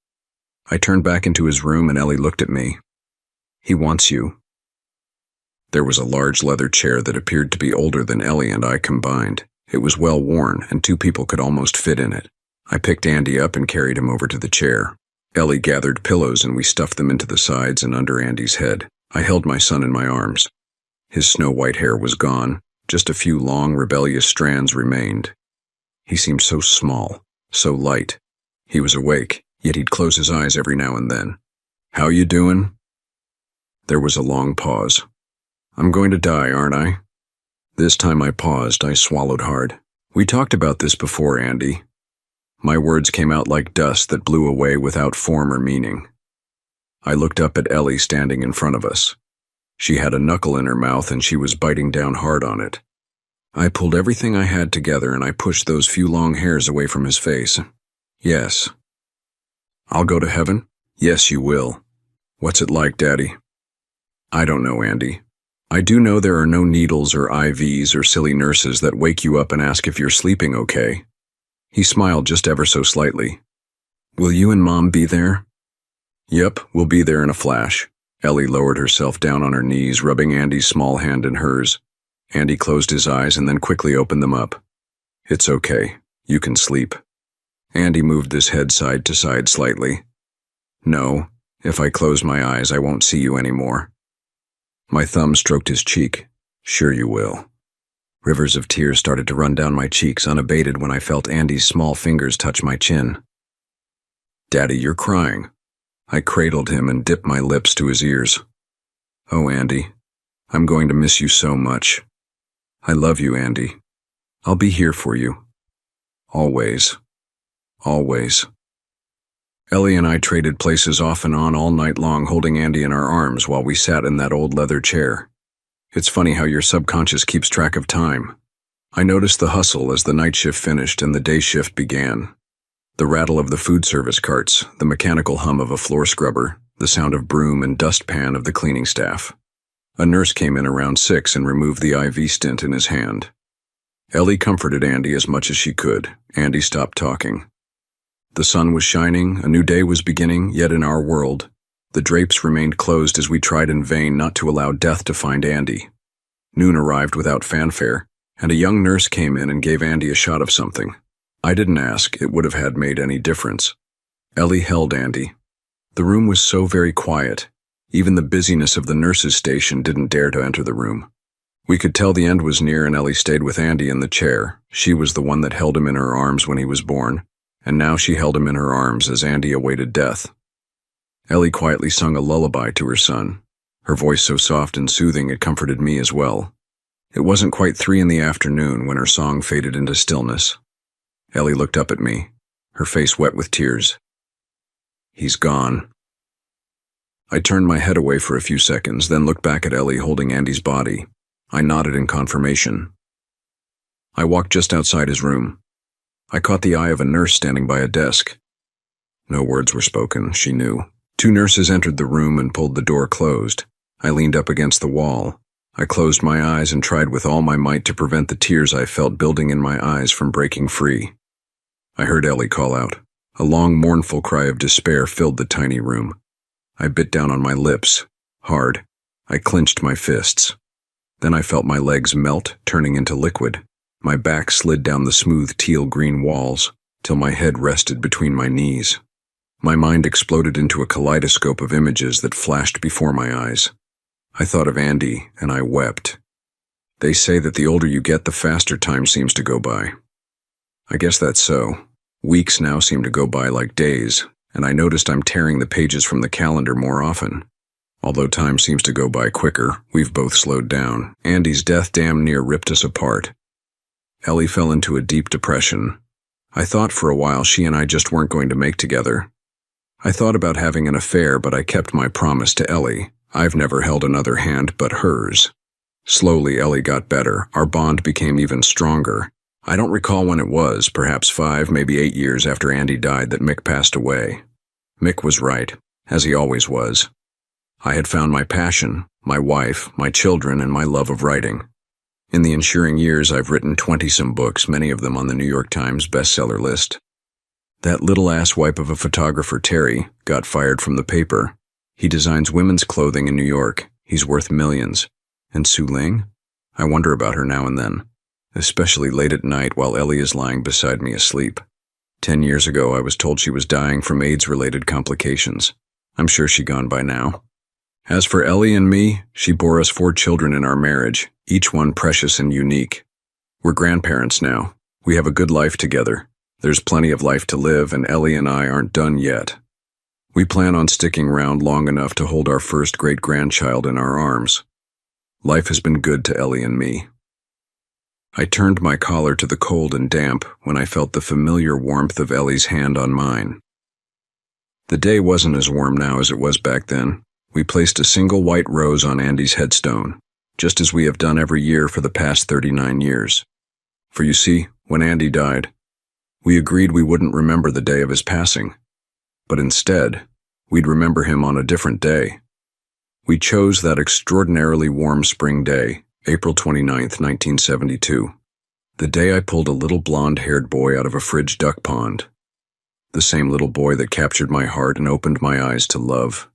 I turned back into his room, and Ellie looked at me. "He wants you." There was a large leather chair that appeared to be older than Ellie and I combined. It was well worn, and 2 people could almost fit in it. I picked Andy up and carried him over to the chair. Ellie gathered pillows, and we stuffed them into the sides and under Andy's head. I held my son in my arms. His snow-white hair was gone. Just a few long, rebellious strands remained. He seemed so small, so light. He was awake, yet he'd close his eyes every now and then. "How you doing?" There was a long pause. "I'm going to die, aren't I?" This time I paused. I swallowed hard. "We talked about this before, Andy." My words came out like dust that blew away without form or meaning. I looked up at Ellie standing in front of us. She had a knuckle in her mouth and she was biting down hard on it. I pulled everything I had together and I pushed those few long hairs away from his face. "Yes." "I'll go to heaven?" "Yes, you will." "What's it like, Daddy?" "I don't know, Andy. I do know there are no needles or IVs or silly nurses that wake you up and ask if you're sleeping okay." He smiled just ever so slightly. "Will you and Mom be there?" "Yep, we'll be there in a flash." Ellie lowered herself down on her knees, rubbing Andy's small hand in hers. Andy closed his eyes and then quickly opened them up. "It's okay. You can sleep." Andy moved his head side to side slightly. "No, if I close my eyes, I won't see you anymore." My thumb stroked his cheek. "Sure you will." Rivers of tears started to run down my cheeks unabated when I felt Andy's small fingers touch my chin. "Daddy, you're crying." I cradled him and dipped my lips to his ears. "Oh, Andy, I'm going to miss you so much. I love you, Andy. I'll be here for you. Always. Always." Ellie and I traded places off and on all night long, holding Andy in our arms while we sat in that old leather chair. It's funny how your subconscious keeps track of time. I noticed the hustle as the night shift finished and the day shift began. The rattle of the food service carts, the mechanical hum of a floor scrubber, the sound of broom and dustpan of the cleaning staff. A nurse came in around 6 and removed the IV stent in his hand. Ellie comforted Andy as much as she could. Andy stopped talking. The sun was shining, a new day was beginning, yet in our world, the drapes remained closed as we tried in vain not to allow death to find Andy. Noon arrived without fanfare, and a young nurse came in and gave Andy a shot of something. I didn't ask, it would have had made any difference. Ellie held Andy. The room was so very quiet. Even the busyness of the nurse's station didn't dare to enter the room. We could tell the end was near, and Ellie stayed with Andy in the chair. She was the one that held him in her arms when he was born, and now she held him in her arms as Andy awaited death. Ellie quietly sung a lullaby to her son, her voice so soft and soothing it comforted me as well. It wasn't quite 3 in the afternoon when her song faded into stillness. Ellie looked up at me, her face wet with tears. "He's gone." I turned my head away for a few seconds, then looked back at Ellie holding Andy's body. I nodded in confirmation. I walked just outside his room. I caught the eye of a nurse standing by a desk. No words were spoken, she knew. 2 nurses entered the room and pulled the door closed. I leaned up against the wall. I closed my eyes and tried with all my might to prevent the tears I felt building in my eyes from breaking free. I heard Ellie call out. A long, mournful cry of despair filled the tiny room. I bit down on my lips, hard. I clenched my fists. Then I felt my legs melt, turning into liquid. My back slid down the smooth teal-green walls, till my head rested between my knees. My mind exploded into a kaleidoscope of images that flashed before my eyes. I thought of Andy, and I wept. They say that the older you get, the faster time seems to go by. I guess that's so. Weeks now seem to go by like days, and I noticed I'm tearing the pages from the calendar more often. Although time seems to go by quicker, we've both slowed down. Andy's death damn near ripped us apart. Ellie fell into a deep depression. I thought for a while she and I just weren't going to make together. I thought about having an affair, but I kept my promise to Ellie. I've never held another hand but hers. Slowly, Ellie got better. Our bond became even stronger. I don't recall when it was, perhaps 5, maybe 8 years after Andy died, that Mick passed away. Mick was right, as he always was. I had found my passion, my wife, my children, and my love of writing. In the ensuing years, I've written 20-some books, many of them on the New York Times bestseller list. That little asswipe of a photographer, Terry, got fired from the paper. He designs women's clothing in New York. He's worth millions. And Sue Ling? I wonder about her now and then, especially late at night while Ellie is lying beside me asleep. 10 years ago, I was told she was dying from AIDS-related complications. I'm sure she's gone by now. As for Ellie and me, she bore us 4 children in our marriage, each one precious and unique. We're grandparents now. We have a good life together. There's plenty of life to live, and Ellie and I aren't done yet. We plan on sticking around long enough to hold our first great-grandchild in our arms. Life has been good to Ellie and me. I turned my collar to the cold and damp when I felt the familiar warmth of Ellie's hand on mine. The day wasn't as warm now as it was back then. We placed a single white rose on Andy's headstone, just as we have done every year for the past 39 years. For you see, when Andy died, we agreed we wouldn't remember the day of his passing, but instead, we'd remember him on a different day. We chose that extraordinarily warm spring day, April 29th, 1972, the day I pulled a little blonde-haired boy out of a fridge duck pond, the same little boy that captured my heart and opened my eyes to love.